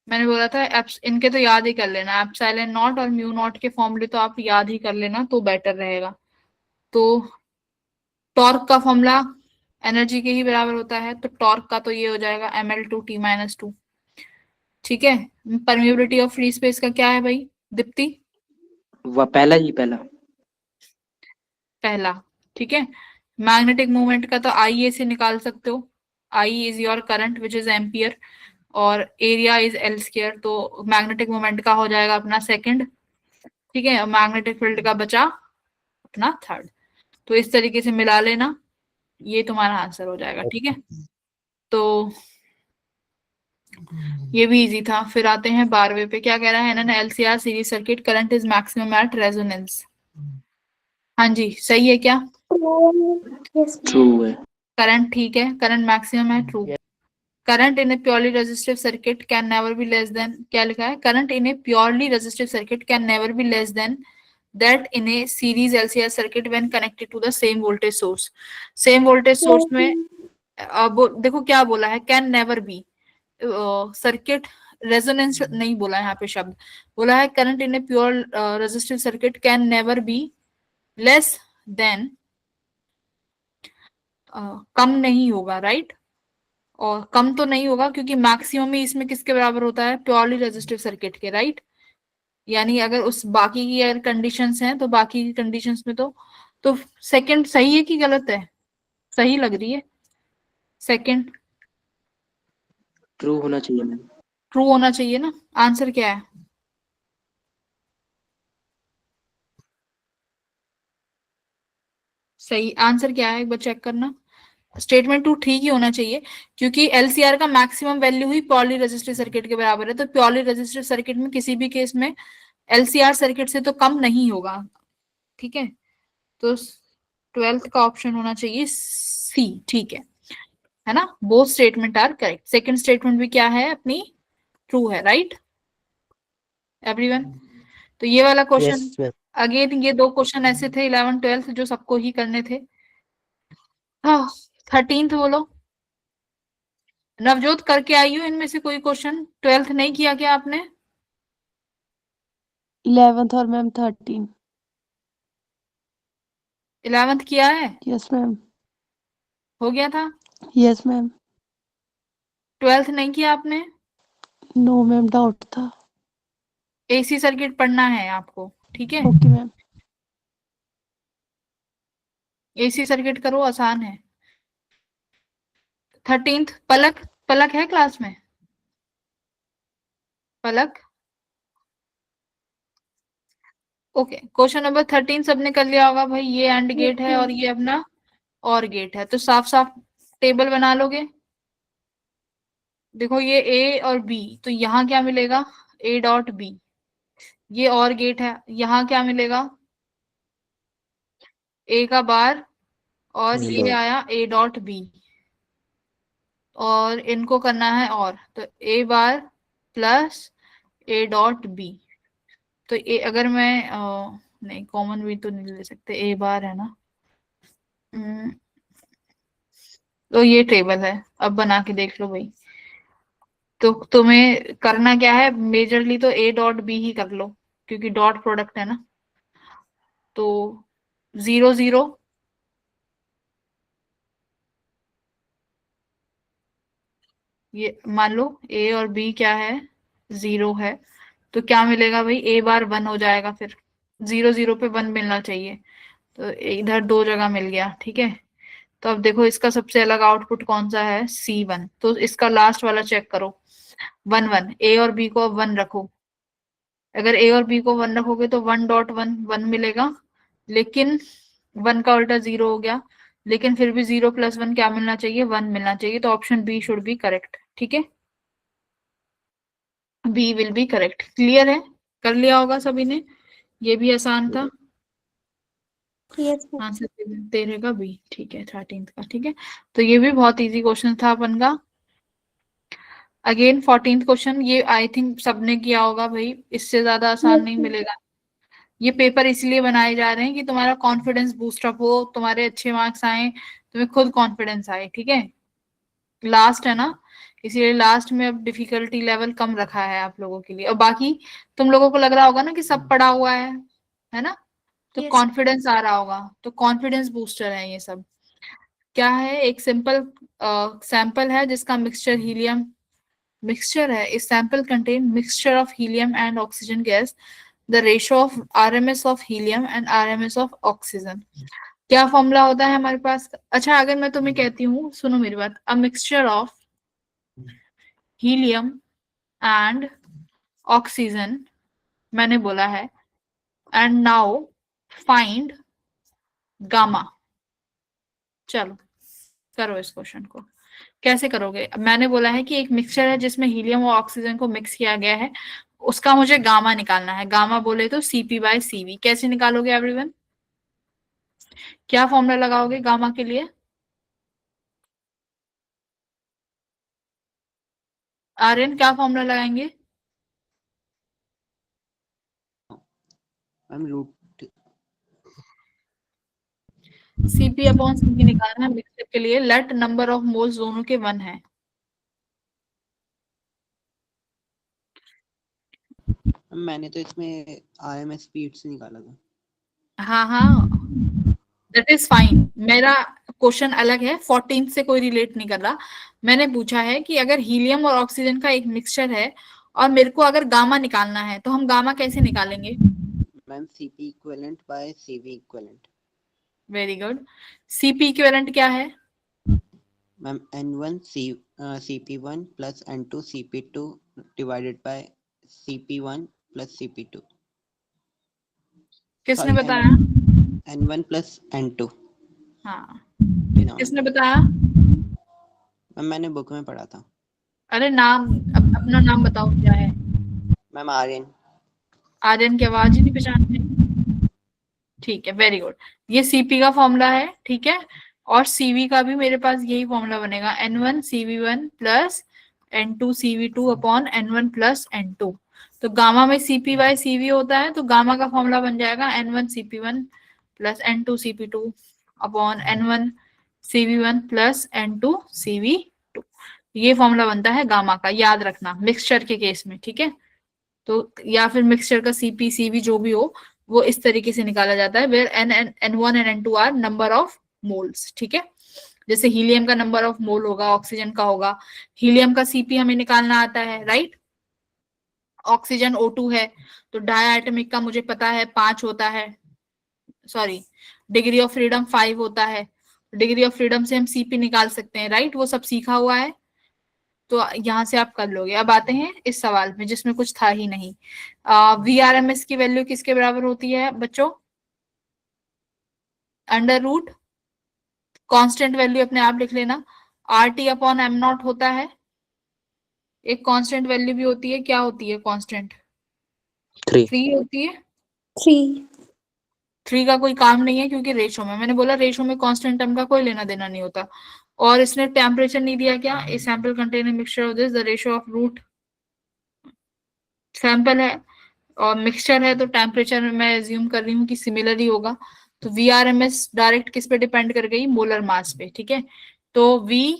मैंने बोला था इनके तो याद ही कर लेना, एप्सिलॉन नॉट और म्यू नॉट के फॉर्मूले तो आप याद ही कर लेना तो बेटर रहेगा। तो टॉर्क का फॉर्मूला एनर्जी के ही बराबर होता है, तो टॉर्क का तो ये हो जाएगा ml2t-2। ठीक है, परमिबिलिटी ऑफ फ्री स्पेस का क्या है भाई दीप्ति? वह पहला ही पहला। पहला, ठीक है। मैग्नेटिक मूवमेंट का तो आई से निकाल सकते हो, I is your current which is ampere, और एरिया इज एल स्क्वायर, तो मैग्नेटिक मोमेंट का हो जाएगा अपना सेकंड। ठीक है, मैग्नेटिक फील्ड का बचा अपना थर्ड। तो इस तरीके से मिला लेना, ये तुम्हारा आंसर हो जाएगा। ठीक है, तो ये भी इजी था। फिर आते हैं 12वें पे, क्या कह रहा है ना, LCR series circuit current is maximum at resonance. हाँ जी, सही है क्या? Yes, true ma'am. है। करंट ठीक है, करंट मैक्सिमम है, true. Current in a purely resistive circuit can never be less than, क्या लिखा है? Current in a purely resistive circuit can never be less than that in a series LCR circuit when connected to the same voltage source. Same voltage source में अब देखो क्या बोला है, can never be, circuit resonance नहीं बोला यहाँ पे शब्द, बोला है current in a pure resistive circuit can never be less than, कम नहीं होगा, राइट। और कम तो नहीं होगा क्योंकि मैक्सिमम ही इसमें किसके बराबर होता है? प्योरली रेजिस्टिव सर्किट के, राइट। यानी अगर उस बाकी की अगर कंडीशंस हैं तो बाकी की कंडीशंस में तो सेकंड सही है कि गलत है? सही लग रही है सेकंड, ट्रू होना चाहिए मैम। ट्रू होना चाहिए ना। आंसर क्या है? सही आंसर क्या है एक बार चेक करना। स्टेटमेंट 2 ठीक ही होना चाहिए क्योंकि एलसीआर का मैक्सिमम वैल्यू ही प्योरली रेजिस्टिव सर्किट के बराबर है, तो प्योरली रेजिस्टिव सर्किट में किसी भी केस में एलसीआर सर्किट से तो कम नहीं होगा। ठीक है, तो 12th का ऑप्शन होना चाहिए सी। ठीक है ना, both statement are correct. Second statement भी क्या है अपनी? ट्रू है, राइट एवरीवन। तो ये वाला क्वेश्चन अगेन, ये दो क्वेश्चन ऐसे थे 11 12 जो सबको ही करने थे। हाँ, 13th बोलो। नवजोत करके आई हो इनमें से कोई क्वेश्चन? 12th नहीं किया क्या आपने? 11th और मैम 13। 11th किया है? Yes ma'am. हो गया था। Yes ma'am. 12th नहीं किया आपने? नो मैम, डाउट था। एसी सर्किट पढ़ना है आपको, ठीक है। Okay ma'am. एसी सर्किट करो, आसान है। 13th पलक, पलक है क्लास में? पलक, ओके। क्वेश्चन नंबर 13 सबने कर लिया होगा भाई। ये एंड गेट है और ये अपना और गेट है, तो साफ साफ टेबल बना लोगे। देखो ये ए और बी, तो यहाँ क्या मिलेगा? A dot b. ये और गेट है, यहाँ क्या मिलेगा? ए का बार और ये आया ए डॉट बी, और इनको करना है और, तो ए बार प्लस ए डॉट बी। तो ए अगर मैं नहीं, कॉमन भी तो नहीं ले सकते, ए बार है ना। तो ये टेबल है, अब बना के देख लो भाई। तो तुम्हें करना क्या है, मेजरली तो ए डॉट बी ही कर लो क्योंकि डॉट प्रोडक्ट है ना। तो 0 0, ये मान लो ए और बी क्या है? 0 है, तो क्या मिलेगा भाई? ए बार 1 हो जाएगा, फिर 0 0 पे 1 मिलना चाहिए, तो इधर 2 जगह मिल गया। ठीक है, तो अब देखो इसका सबसे अलग आउटपुट कौन सा है? C1। तो इसका लास्ट वाला चेक करो, 1 1। ए और बी को 1 रखो, अगर ए और बी को 1 रखोगे तो 1 डॉट 1 1 मिलेगा, लेकिन 1 का उल्टा 0 हो गया, लेकिन फिर भी 0 + 1 क्या मिलना चाहिए, 1 मिलना चाहिए, तो option b should be correct. ठीक है, b will be correct. Clear है, कर लिया होगा सभी ने, ये भी आसान था। Yes ma'am. आंसर 13 का बी, ठीक है, 13 का। ठीक है, तो ये भी बहुत इजी क्वेश्चन था अपन का। अगेन 14th क्वेश्चन, ये आई थिंक सबने किया होगा भाई, इससे ज्यादा आसान नहीं मिलेगा। ये पेपर इसलिए बनाए जा रहे हैं कि तुम्हारा कॉन्फिडेंस बूस्टअप हो, तुम्हारे अच्छे मार्क्स आए, तुम्हें खुद कॉन्फिडेंस आए। ठीक है, लास्ट है ना, इसीलिए लास्ट में अब डिफिकल्टी लेवल कम रखा है आप लोगों के लिए। और बाकी तुम लोगों को लग रहा होगा ना कि सब पढ़ा हुआ है ना, तो Yes. कॉन्फिडेंस आ रहा होगा, तो कॉन्फिडेंस बूस्टर है ये सब। क्या है, एक सिंपल सैंपल है जिसका मिक्सचर हीलियम मिक्सचर है। इस sample contain mixture of helium and oxygen gas, the ratio of RMS of helium and RMS of oxygen. क्या फॉर्मूला होता है हमारे पास? अच्छा, अगर मैं तुम्हें कहती हूँ, सुनो मेरी बात, a mixture of helium and oxygen मैंने बोला है, एंड नाउ फाइंड गामा। चलो करो इस क्वेश्चन को। कैसे करोगे? मैंने बोला है कि एक मिक्सचर है जिसमें हीलियम और ऑक्सीजन को मिक्स किया गया है, उसका मुझे गामा निकालना है। गामा बोले तो Cp/Cv। कैसे निकालोगे एवरीवन? क्या फॉर्मूला लगाओगे गामा के लिए? आर्यन क्या फॉर्मूला लगाएंगे? मैम रूट Cp/Cv निकालना है मिक्सचर के लिए। लेट नंबर ऑफ मोल्स दोनों के 1 है। मैंने तो इसमें आरएमएस स्पीड से निकाला था। हाँ हाँ, दैट इज फाइन। मेरा क्वेश्चन अलग है, 14 से कोई रिलेट नहीं कर रहा। मैंने पूछा है कि अगर हीलियम और ऑक्सीजन का एक मिक्सचर है और मेरे को अगर गामा निकालना है, तो हम गामा कैसे निकालेंगे? Ma'am CP equivalent by CV equivalent. Very good. Cp equivalent क्या है? Ma'am N1 CP1 plus N2 CP2 divided by CP1 plus CP2। किसने Sorry, बताया? N1 plus N2। हाँ, नाम किसने बताया? मैम मैंने बुक में पढ़ा था। अरे नाम, अपना नाम बताओ क्या है? मैम आर्यन। आर्यन की आवाज ही नहीं पहचानते। ठीक है, वेरी गुड। ये Cp का फॉर्मूला है, ठीक है, और Cv का भी मेरे पास यही फॉर्मूला बनेगा, N1 Cv1 plus N2 Cv2 upon N1 plus N2। तो गामा में Cp/Cv होता है, तो गामा का फॉर्मूला बन जाएगा N1 Cp1 plus N2 Cp2 upon N1 Cv1 plus N2 Cv2। ये फॉर्मूला बनता है गामा का, याद रखना मिक्सचर के केस में। ठीक है, तो या फिर मिक्सचर का Cp/Cv जो भी हो, वो इस तरीके से निकाला जाता है, where N1 and N2 are number of moles. ठीक है, जैसे हीलियम का नंबर ऑफ मोल होगा, ऑक्सीजन का होगा। हीलियम का Cp हमें निकालना आता है, राइट। ऑक्सीजन O2 है, तो डायटोमिक का मुझे पता है 5 होता है, सॉरी, डिग्री ऑफ फ्रीडम 5 होता है। डिग्री ऑफ फ्रीडम से हम Cp निकाल सकते हैं, राइट, वो सब सीखा हुआ है, तो यहाँ से आप कर लोगे। अब आते हैं इस सवाल में जिसमें कुछ था ही नहीं। VRMS की वैल्यू किसके बराबर होती है बच्चों? अंडर रूट, कांस्टेंट वैल्यू अपने आप लिख लेना, RT/m0 होता है। एक कांस्टेंट वैल्यू भी होती है, क्या होती है कांस्टेंट? 3। 3 होती है। 3। 3 का कोई काम नहीं है, क्योंकि रेशो में, मैंने बोला रेशो में कांस्टेंट टर्म का कोई लेना देना नहीं होता। और इसने टेम्परेचर नहीं दिया क्या? A sample contain mixture of this, the ratio of root, sample है और मिक्सचर है, तो टेम्परेचर में मैं एज्यूम कर रही हूँ कि सिमिलर ही होगा। तो VRMS डायरेक्ट किस पे डिपेंड कर गई? मोलर मास पे। ठीक है, तो V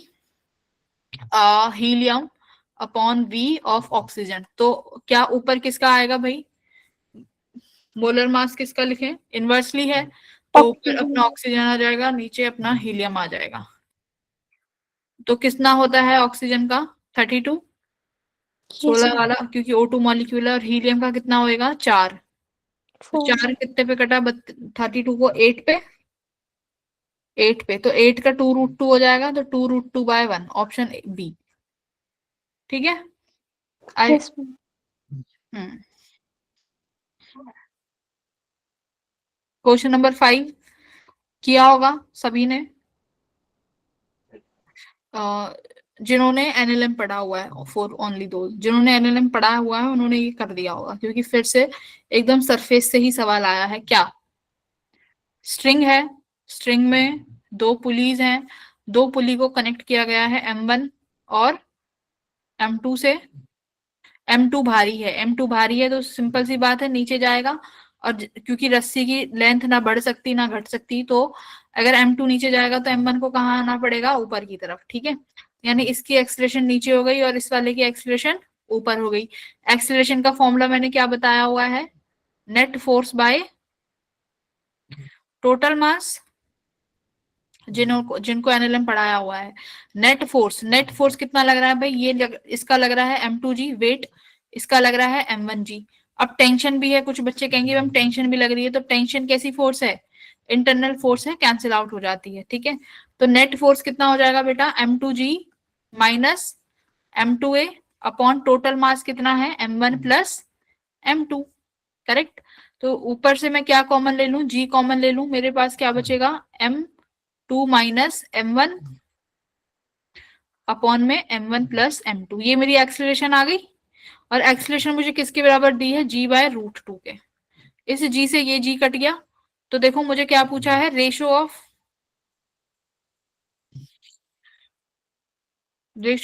helium upon V of oxygen, तो क्या ऊपर किसका आएगा भाई? मोलर मास किसका लिखें? इनवर्सली है, तो ऊपर अपना ऑक्सीजन आ जाएगा, नीचे अपना हीलियम आ जाएगा। तो कितना होता है ऑक्सीजन का? 32, 16 वाला, क्योंकि O2 मॉलिक्यूल है, और हीलियम का कितना होएगा? 4। तो 4 कितने पे कटा? 32 को 8 पे, 8 पे, तो 8 का 2√2 हो जाएगा, तो 2√2/1, ऑप्शन बी। ठीक है, I yes ma'am. Question number 5 किया होगा सभी ने, जिन्होंने एनएलएम पढ़ा हुआ है, फॉर ओनली दो जिन्होंने एनएलएम पढ़ा हुआ है उन्होंने ये कर दिया होगा, क्योंकि फिर से एकदम सरफेस से ही सवाल आया है। क्या स्ट्रिंग है, स्ट्रिंग में दो पुलीज हैं, दो पुली को कनेक्ट किया गया है M1 और M2 से। M2 भारी है, M2 भारी है तो सिंपल सी बात है नीचे जाएगा, और क्योंकि रस्सी की लेंथ ना बढ़ सकती ना घट सकती, तो अगर M2 नीचे जाएगा तो M1 को कहाँ आना पड़ेगा, ऊपर की तरफ। ठीक है, यानी इसकी एक्सेलरेशन नीचे हो गई और इस वाले की एक्सेलरेशन ऊपर हो गई। एक्सेलरेशन का फॉर्मूला मैंने क्या बताया हुआ है, net force by total mass. जिनको एनएलएम पढ़ाया हुआ है, नेट फोर्स कितना लग रहा है भाई, इसका लग रहा है M2G वेट, इसका लग रहा है M1G। अब टेंशन भी है, कुछ बच्चे कहेंगे हम टेंशन भी लग रही है, तो टेंशन कैसी फोर्स है, इंटरनल फोर्स है, कैंसिल आउट हो जाती है। ठीक है, तो नेट फोर्स कितना हो जाएगा बेटा, M2G minus M2A upon total mass कितना है, M1 प्लस M2। करेक्ट, तो ऊपर से मैं क्या कॉमन ले लूं, G कॉमन ले लूं, मेरे पास क्या बचेगा, M2 माइनस M1 अपॉन में M1 प्लस M2। ये मेरी एक्सेलरेशन आ गई, और एक्सेलरेशन मुझे किसके बराबर दी है, G बाय रूट 2 के। इस G से ये G कट गया, तो देखो मुझे क्या पूछा है, ratio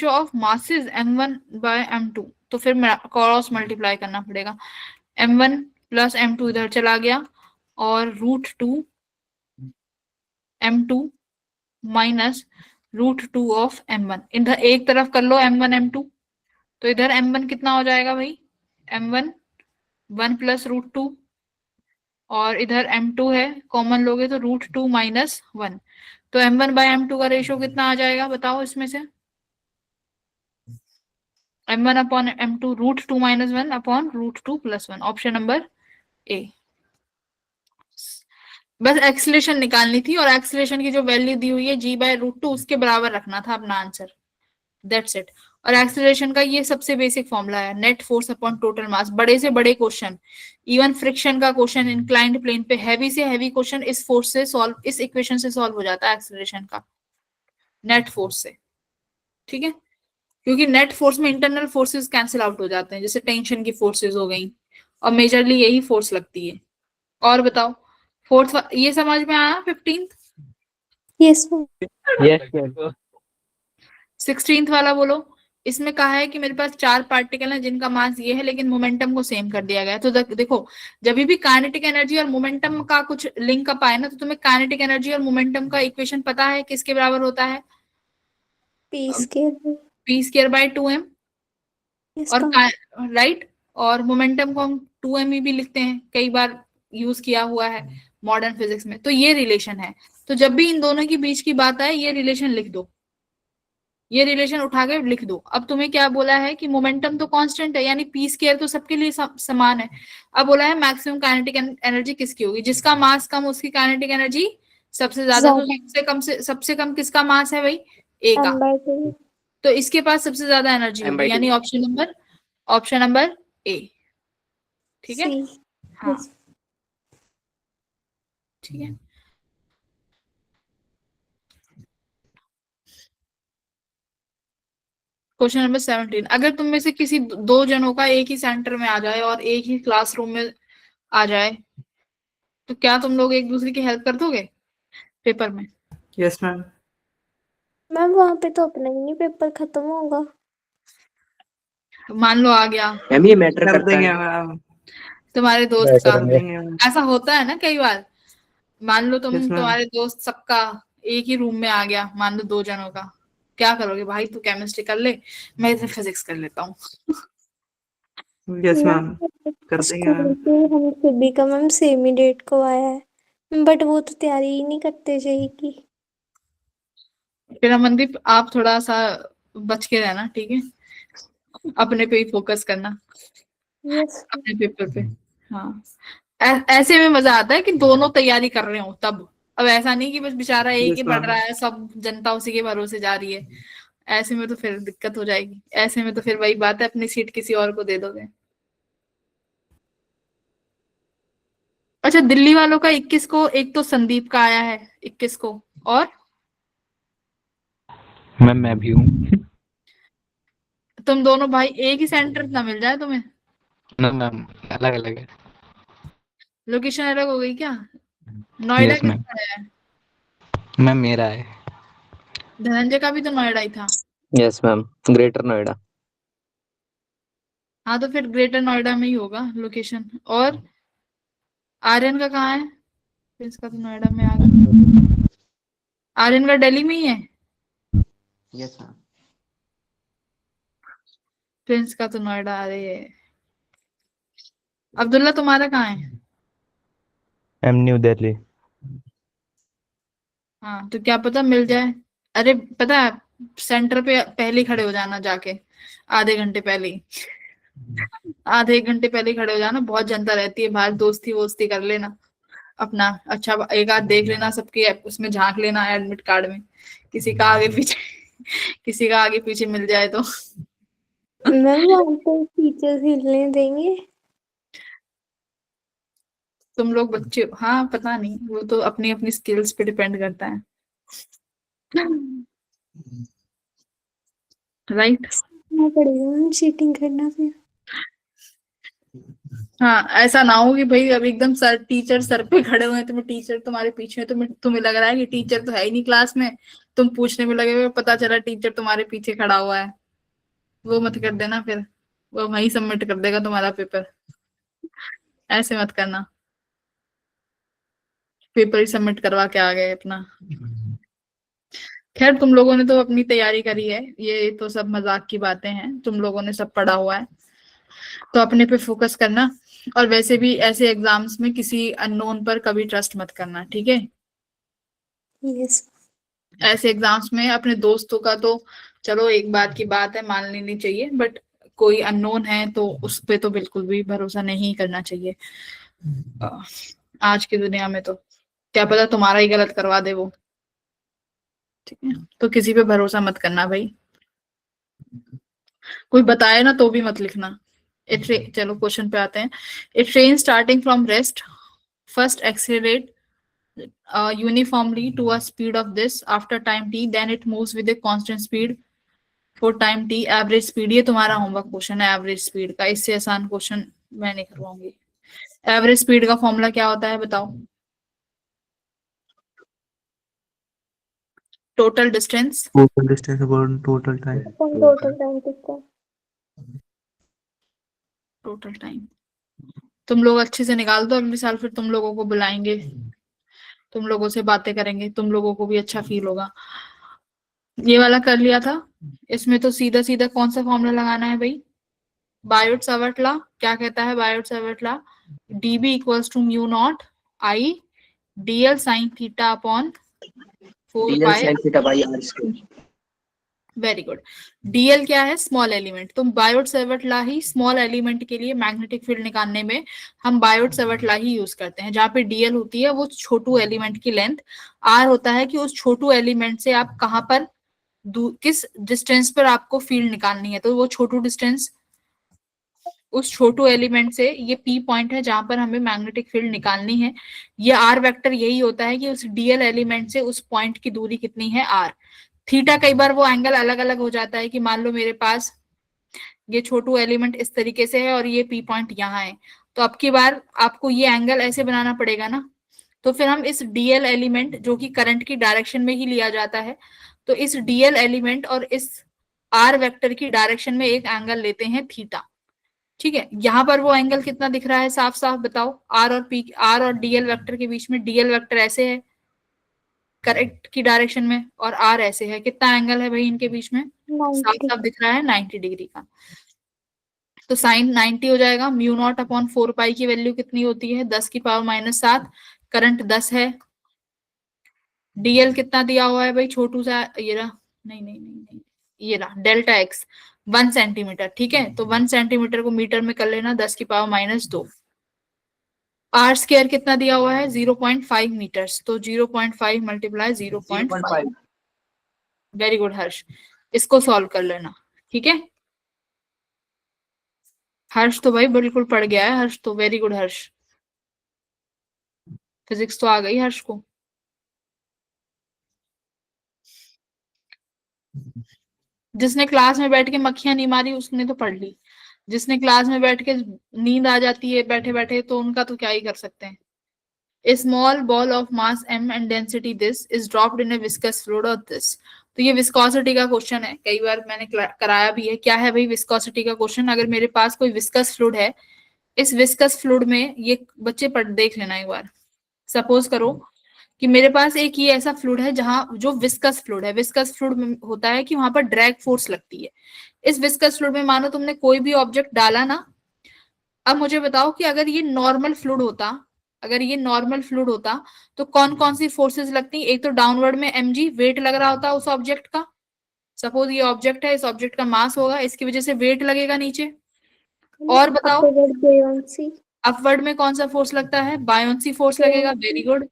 of masses M1 bye M2, तो फिर क्रॉस मल्टीप्लाई करना पड़ेगा। M1 प्लस M2 इधर चला गया, और root 2 M2 minus root 2 of M1, इधर एक तरफ कर लो M1 M2, तो इधर M1 कितना हो जाएगा भाई, M1 1 प्लस रूट 2, और इधर M2 है कॉमन लोगे तो रूट 2 माइनस 1, तो M1 बाय M2 का रेशियो कितना आ जाएगा बताओ इसमें से, M1 upon M2 root 2 minus 1 upon root 2 plus 1, option number A. बस एक्सीलरेशन निकालनी थी, और एक्सीलरेशन की जो वैल्यू दी हुई है G बाय रूट 2 उसके बराबर रखना था अपना आंसर, दैट्स इट। और एक्सीलरेशन का ये सबसे बेसिक फॉर्मूला है, net force upon total mass. बड़े से बड़े क्वेश्चन, इवन फ्रिक्शन का क्वेश्चन इंक्लाइंड प्लेन पे, हैवी से हैवी क्वेश्चन इस फोर्स से सॉल्व, इस इक्वेशन से सॉल्व हो जाता है एक्सीलरेशन का, नेट फोर्स से। ठीक है, क्योंकि नेट फोर्स में इंटरनल फोर्सेस कैंसिल आउट हो जाते हैं, जैसे टेंशन की फोर्सेस हो गई, और मेजरली यही फोर्स लगती है। और बताओ फोर्थ, ये समझ में आया 15th? Yes ma'am. Yes 16th वाला बोलो। इसमें कहा है कि मेरे पास 4 पार्टिकल हैं जिनका मास ये है, लेकिन मोमेंटम को सेम कर दिया गया है। तो देखो, जब भी काइनेटिक एनर्जी और मोमेंटम का कुछ लिंक अप आए ना, तो तुम्हें काइनेटिक एनर्जी और मोमेंटम का इक्वेशन पता है किसके बराबर होता है, पी स्केयर। p²/2m, यस और मैम। राइट, और मोमेंटम को हम 2m भी लिखते हैं, कई बार यूज किया हुआ है मॉडर्न फिजिक्स में। तो ये रिलेशन है, तो जब भी इन दोनों के बीच की बात आए ये रिलेशन लिख दो, ये रिलेशन उठा के लिख दो। अब तुम्हें क्या बोला है कि मोमेंटम तो कांस्टेंट है, यानी p² तो सबके लिए समान है। अब बोला है मैक्सिमम काइनेटिक एनर्जी किसकी होगी, जिसका मास कम उसकी काइनेटिक एनर्जी सबसे ज्यादा। तो सबसे कम किसका मास है भाई, a का, M/2। तो इसके पास सबसे ज्यादा एनर्जी होगी, M/2। यानी ऑप्शन नंबर ए। ठीक है, सी। हाँ यस। ठीक है। क्वेश्चन नंबर 17, अगर तुम में से किसी दो जनों का एक ही सेंटर में आ जाए और एक ही क्लासरूम में आ जाए, तो क्या तुम लोग एक दूसरे की हेल्प कर दोगे पेपर में? Yes ma'am. मैम वहाँ पे तो अपना ही नहीं पेपर खत्म होगा। मान लो आ गया मैम ये मैटर कर करता देंगे है। मैम, तुम्हारे दोस्त ऐसा का, कर देंगे मैम। ऐसा होता है ना कई बार। मान लो Yes, ma'am. तुम्हारे दोस्त सबका एक ही रूम में आ गया, मान लो 2 जनों का, क्या करोगे भाई, तू केमिस्ट्री कर ले, मैं इधर फिजिक्स कर लेता हूँ। यस मैम, कर देंगे स्कूल मैम। पे हम सभी का मैम सेम ही डेट को आया है, बट वो तो तैयारी ही नहीं करते सही की। फिर अमनदीप आप थोड़ा सा बच के रहना, ठीक है, अपने पे ही फोकस करना, यस। अपने पेपर पे। हाँ, ऐसे में मजा आता है कि दोनों तैयारी कर रहे हो तब। अब ऐसा नहीं कि बस बेचारा एक ही Yes, पढ़ ma'am. रहा है, सब जनता उसी के भरोसे जा रही है, ऐसे में तो फिर दिक्कत हो जाएगी। ऐसे में तो फिर वही बात है, अपनी सीट किसी और को दे दोगे। अच्छा, दिल्ली वालों का 21 को, एक तो संदीप का आया है 21 को, और मैम मैं भी हूँ। तुम दोनों भाई एक ही सेंटर ना मिल जाए तुम्हें। ना मैम अलग अलग है। लोकेशन अलग हो गई क्या? Noida yes ma'am. किसका है? मैम मेरा है। धनंजय का भी तो नोएडा ही था। Yes ma'am, greater Noida. हाँ तो फिर ग्रेटर नोएडा में ही होगा लोकेशन। और आर्यन का कहाँ है? फिर इसका तो नोएडा में आ गया। आर्यन का दिल्ली में ही है। Yes ma'am. प्रिंस का तो नोएडा। अरे अब्दुल्ला तुम्हारा कहाँ है? Ma'am new Delhi. हाँ तो क्या पता मिल जाए। अरे पता है, सेंटर पे पहले ही खड़े हो जाना जाके, आधे घंटे पहले ही। आधे एक घंटे पहले ही खड़े हो जाना, बहुत जनता रहती है बाहर, दोस्ती वोस्ती कर लेना अपना। अच्छा एक आध देख लेना, सबके उसमें झांक लेना एडमिट कार्ड में, किसी का आगे पीछे किसी का आगे पीछे मिल जाए तो। मैम वहाँ पे टीचर्स हिलने देंगे? तुम लोग बच्चे, हाँ पता नहीं, वो तो अपनी अपनी स्किल्स पे डिपेंड करता है। राइट। ना पड़ेगा मैम चीटिंग करना फिर। हाँ ऐसा ना हो कि भाई अब एकदम सर टीचर सर पे खड़े हुए हैं, तुम्हें टीचर तुम्हारे पीछे है, तुम्हें लग रहा है कि टीचर तो है ही नहीं क्लास में, तुम पूछने में लगे हुए, पता चला टीचर तुम्हारे पीछे खड़ा हुआ है। वो मत कर देना फिर, वो वही सबमिट कर देगा तुम्हारा पेपर। ऐसे मत करना, पेपर ही सबमिट करवा के आ गए अपना। खैर तुम लोगों ने तो अपनी तैयारी करी है, ये तो सब मजाक की बातें हैं, तुम लोगों ने सब पढ़ा हुआ है, तो अपने पे फोकस करना। और वैसे भी ऐसे एग्जाम्स में किसी अननोन पर कभी ट्रस्ट मत करना, ठीक है? यस। ऐसे एग्जाम्स में अपने दोस्तों का तो चलो एक बात की बात है, मान लेनी चाहिए, बट कोई अननोन है तो उस पे तो बिल्कुल भी भरोसा नहीं करना चाहिए। आज की दुनिया में तो क्या पता तुम्हारा ही गलत करवा दे वो, ठीक है? तो किसी पे भरोसा मत करना भाई, कोई बताए ना तो भी मत लिखना। चलो क्वेश्चन पे आते हैं। A train starting from rest first accelerate uniformly to a speed of this after time t, then it moves with a constant speed for time t, average speed. ये तुम्हारा होमवर्क क्वेश्चन है average speed का, इससे आसान question मैं नहीं करवाऊंगी। Average speed का फॉर्मूला क्या होता है बताओ? Total distance Total distance upon total time. Total time कितना? Total time. तुम लोग अच्छे से निकाल दो, अगले साल फिर तुम लोगों को बुलाएंगे, तुम लोगों से बातें करेंगे, तुम लोगों को भी अच्छा फील होगा। ये वाला कर लिया था। इसमें तो सीधा सीधा कौन सा फॉर्मूला लगाना है भाई? बायोट सावर्ट लॉ क्या कहता है? Biot Savart law, dB equals to mu not I dl sine theta upon 4 dl pi. Sine theta by r square. Very good. dl क्या है? Small element. तो बायोट सावर्ट लॉ ही small element के लिए magnetic field निकालने में हम Biot Savart law ही यूज करते हैं। जहाँ पे dl होती है वो छोटू एलिमेंट की लेंथ, r होता है कि उस छोटू एलिमेंट से आप कहाँ पर किस डिस्टेंस पर आपको फील्ड निकालनी है, तो वो छोटू डिस्टेंस उस छोटू एलिमेंट से, ये पी पॉइंट है जहां पर हमें मैग्नेटिक फील्ड निकालनी है। ये आर वेक्टर यही होता है कि उस डीएल एलिमेंट से उस पॉइंट की दूरी कितनी है, आर। थीटा कई बार वो एंगल अलग अलग हो जाता है कि मान लो मेरे पास ये छोटू एलिमेंट इस तरीके से है और ये पी पॉइंट यहाँ है, तो अब की बार आपको ये एंगल ऐसे बनाना पड़ेगा ना, तो फिर हम इस डीएल एलिमेंट जो कि करंट की डायरेक्शन में ही लिया जाता है, तो इस डीएल एलिमेंट और इस आर वेक्टर की डायरेक्शन में एक एंगल लेते हैं थीटा, ठीक है? यहाँ पर वो एंगल कितना दिख रहा है, साफ साफ बताओ? आर और डीएल वेक्टर के बीच में डीएल वेक्टर ऐसे है करेक्ट की डायरेक्शन में, और आर ऐसे है, कितना एंगल है भाई इनके बीच में? साफ 90। साफ दिख रहा है 90 डिग्री का। तो साइन 90 हो जाएगा। म्यू नॉट अपॉन 4 पाई की वैल्यू कितनी होती है? 10 की पावर -7। करंट 10 है। डीएल कितना दिया हुआ है भाई? छोटू सा ये रहा, नहीं नहीं नहीं नहीं, ये रहा डेल्टा एक्स 1 सेंटीमीटर, ठीक है? तो 1 सेंटीमीटर को मीटर में कर लेना, 10 की पावर -2। आर स्क्वायर कितना दिया हुआ है? 0.5 मीटर्स, तो 0.5 मल्टीप्लाई 0.5। वेरी गुड हर्ष, इसको सॉल्व कर लेना, ठीक है? हर्ष तो भाई बिल्कुल पड़ गया है, हर्ष तो वेरी गुड हर्ष। फिजिक्स तो आ गई हर्ष को। जिसने क्लास में बैठ के मक्खियां नहीं मारी उसने तो पढ़ ली, जिसने क्लास में बैठ के नींद आ जाती है बैठे बैठे तो उनका तो क्या ही कर सकते हैं। A small ball of mass m and density this is dropped in a viscous fluid of this। तो ये विस्कोसिटी का क्वेश्चन है, कई बार मैंने कराया भी है। क्या है भाई विस्कोसिटी का क्वेश्चन? अगर मेरे पास कोई विस्कस फ्लूइड है, इस विस्कस फ्लूइड में ये बच्चे पढ़ देख लेना एक बार। सपोज करो कि मेरे पास एक ये ऐसा फ्लूइड है जहां जो विस्कस फ्लूइड है। विस्कस फ्लूइड में होता है कि वहां पर ड्रैग फोर्स लगती है। इस विस्कस फ्लूइड में मानो तुमने कोई भी ऑब्जेक्ट डाला ना, अब मुझे बताओ कि अगर ये नॉर्मल फ्लूइड होता, अगर ये नॉर्मल फ्लूइड होता तो कौन कौन सी फोर्सेस लगती? एक तो डाउनवर्ड में mg वेट लग रहा होता उस ऑब्जेक्ट का। सपोज ये ऑब्जेक्ट है, इस ऑब्जेक्ट का मास होगा, इसकी वजह से वेट लगेगा नीचे। और बताओ अपवर्ड buoyancy। अपवर्ड में कौन सा फोर्स लगता है? बायोन्सी फोर्स लगेगा। वेरी गुड,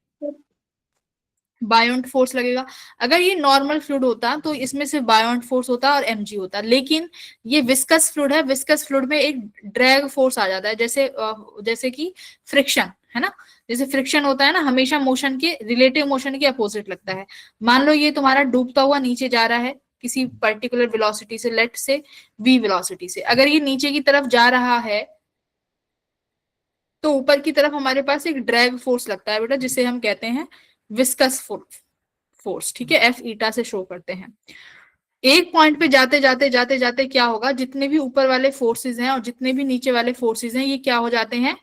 बायोंट फोर्स लगेगा। अगर ये नॉर्मल फ्लूइड होता तो इसमें सिर्फ बायोंट फोर्स होता और mg होता, लेकिन ये विस्कस फ्लूइड है। विस्कस फ्लूइड में एक ड्रैग फोर्स आ जाता है, जैसे कि फ्रिक्शन है ना। जैसे फ्रिक्शन होता है ना, हमेशा मोशन के रिलेटिव मोशन के अपोजिट लगता है। मान लो ये तुम्हारा डूबता हुआ नीचे जा रहा है किसी पर्टिकुलर वेलोसिटी से, लेट से v वेलोसिटी से। अगर ये नीचे की तरफ जा रहा है तो ऊपर की तरफ हमारे पास एक ड्रैग फोर्स लगता है बेटा, जिसे हम कहते हैं विस्कस फोर्स। ठीक है, एफ ईटा से शो करते हैं। एक पॉइंट पे जाते जाते जाते जाते क्या होगा, जितने भी ऊपर वाले फोर्सेस हैं और जितने भी नीचे वाले फोर्सेस हैं, ये क्या हो जाते हैं?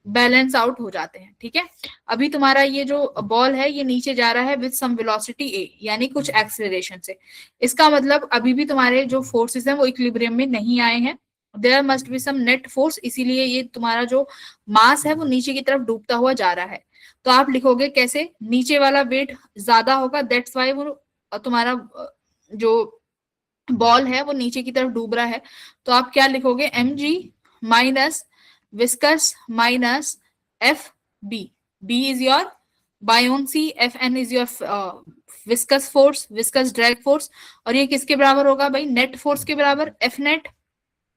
बैलेंस आउट हो जाते हैं। ठीक है, अभी तुम्हारा ये जो बॉल है ये नीचे जा रहा है विद सम वेलोसिटी a, यानी कुछ एक्सेलरेशन से। इसका मतलब अभी भी तुम्हारे जो फोर्सेस हैं वो इक्विलिब्रियम में नहीं आए हैं। There must be some net force, इसीलिए ये तुम्हारा जो मास है वो नीचे की तरफ डूबता हुआ जा रहा है। तो आप लिखोगे कैसे? नीचे वाला वेट ज्यादा होगा, दैट्स वाई वो तुम्हारा जो बॉल है वो नीचे की तरफ डूब रहा है। तो आप क्या लिखोगे? mg minus viscous minus F B. B is your buoyancy, F N is your viscous force, viscous drag force. और ये किसके बराबर होगा भाई? नेट फोर्स के बराबर, एफ नेट।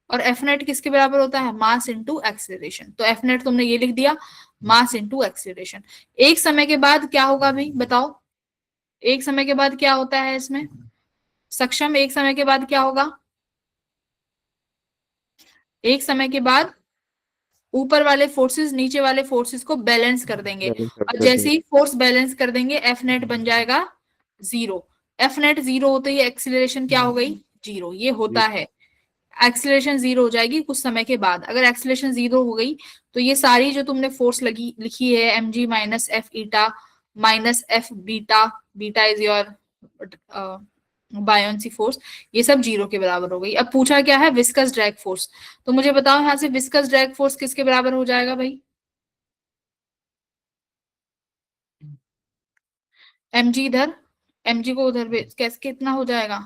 और एफ नेट किसके बराबर होता है? Mass into acceleration. तो एफ नेट तुमने ये लिख दिया, मास इनटू एक्सेलरेशन। एक समय के बाद क्या होगा भाई बताओ? एक समय के बाद क्या होता है इसमें सक्षम? एक समय के बाद क्या होगा? एक समय के बाद ऊपर वाले फोर्सेस नीचे वाले फोर्सेस को बैलेंस कर देंगे, और जैसे ही फोर्स बैलेंस कर देंगे एफ नेट बन जाएगा 0। एफ नेट 0 होते ही एक्सीलरेशन क्या हो गई? 0। ये होता है, एक्सीलरेशन 0 हो जाएगी कुछ समय के बाद। अगर एक्सीलरेशन 0 हो गई तो ये सारी जो तुमने फोर्स लिखी है mg minus F eta minus F beta, beta is your buoyancy force, ये सब 0 के बराबर हो गई। अब पूछा क्या है? Viscous drag force. तो मुझे बताओ यहाँ से विस्कस ड्रैग फोर्स किसके बराबर हो जाएगा भाई? mg इधर, mg को उधर कैसे कितना हो जाएगा?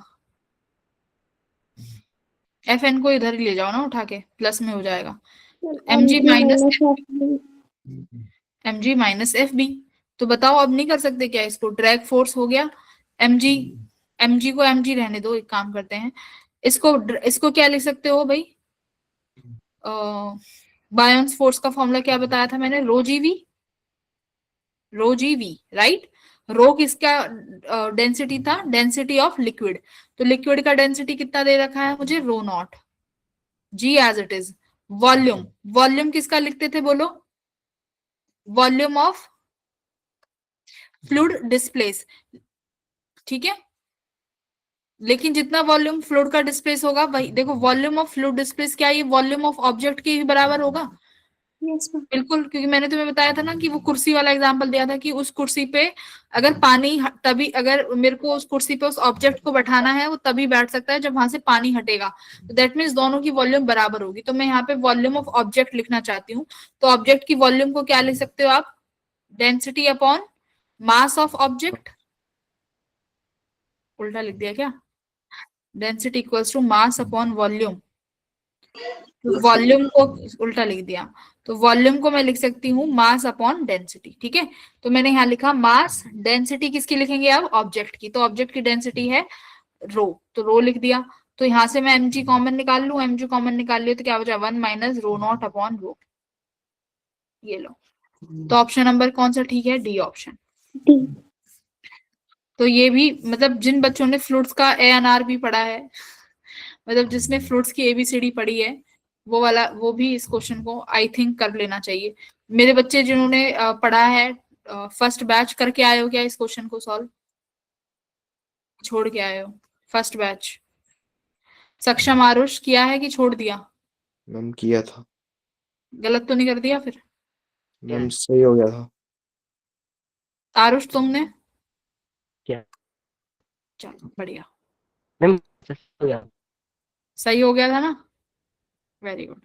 fn को इधर ही ले जाओ ना उठा के, प्लस में हो जाएगा mg माइनस एफ बी। तो बताओ अब नहीं कर सकते क्या इसको? ड्रैग फोर्स हो गया mg को mg रहने दो, एक काम करते हैं, इसको क्या लिख सकते हो भाई? बायोन्स फोर्स का फॉर्मूला क्या बताया था मैंने? रो जी वी, राइट। रो किसका डेंसिटी था? Density of liquid. तो लिक्विड का डेंसिटी कितना दे रखा है मुझे? Rho nought G as it is. Volume, volume किसका लिखते थे बोलो? Volume of fluid displace. ठीक है, लेकिन जितना वॉल्यूम फ्लूइड का डिस्प्लेस होगा वही, देखो वॉल्यूम ऑफ फ्लूइड डिस्प्लेस क्या, ये वॉल्यूम ऑफ ऑब्जेक्ट के ही बराबर होगा। Yes ma'am. बिल्कुल, क्योंकि मैंने तुम्हें बताया था ना कि वो कुर्सी वाला एग्जांपल दिया था कि उस कुर्सी पे अगर पानी तभी, अगर मेरे को उस कुर्सी पे उस ऑब्जेक्ट को बैठाना है वो तभी बैठ सकता है जब वहां से पानी हटेगा। तो दैट मीन्स दोनों की वॉल्यूम बराबर होगी। तो मैं यहाँ पे वॉल्यूम ऑफ ऑब्जेक्ट लिखना चाहती हूँ, तो ऑब्जेक्ट की वॉल्यूम को क्या लिख सकते हो आप? Density upon mass of object. उल्टा लिख दिया क्या? Density equals to mass upon volume. Volume को उल्टा लिख दिया, तो वॉल्यूम को मैं लिख सकती हूँ मास अपॉन डेंसिटी। ठीक है, तो मैंने यहाँ लिखा मास, डेंसिटी किसकी लिखेंगे अब? ऑब्जेक्ट की। तो ऑब्जेक्ट की डेंसिटी है रो, तो रो लिख दिया। तो यहाँ से मैं mg कॉमन निकाल लूं, mg कॉमन निकाल लिया तो क्या हो जाए? 1 minus rho not upon rho. ये लो, तो ऑप्शन नंबर कौन सा ठीक है? D option. डी। तो ये भी मतलब जिन बच्चों ने फ्रूट्स का ए एन आर भी पढ़ा है, मतलब जिसने फ्रूट्स की एबीसीडी पढ़ी है, वो वाला वो भी इस क्वेश्चन को आई थिंक कर लेना चाहिए। मेरे बच्चे जिन्होंने पढ़ा है फर्स्ट बैच, करके आए हो क्या इस क्वेश्चन को सॉल्व? छोड़ के आए हो फर्स्ट बैच? सक्षम, आरुष किया है कि छोड़ दिया? मैम किया था। गलत तो नहीं कर दिया फिर? मैम सही हो गया था। आरुष तुमने? क्या? चलो बढ़िया, मैम हो गया। सही हो गया था ना? Very good.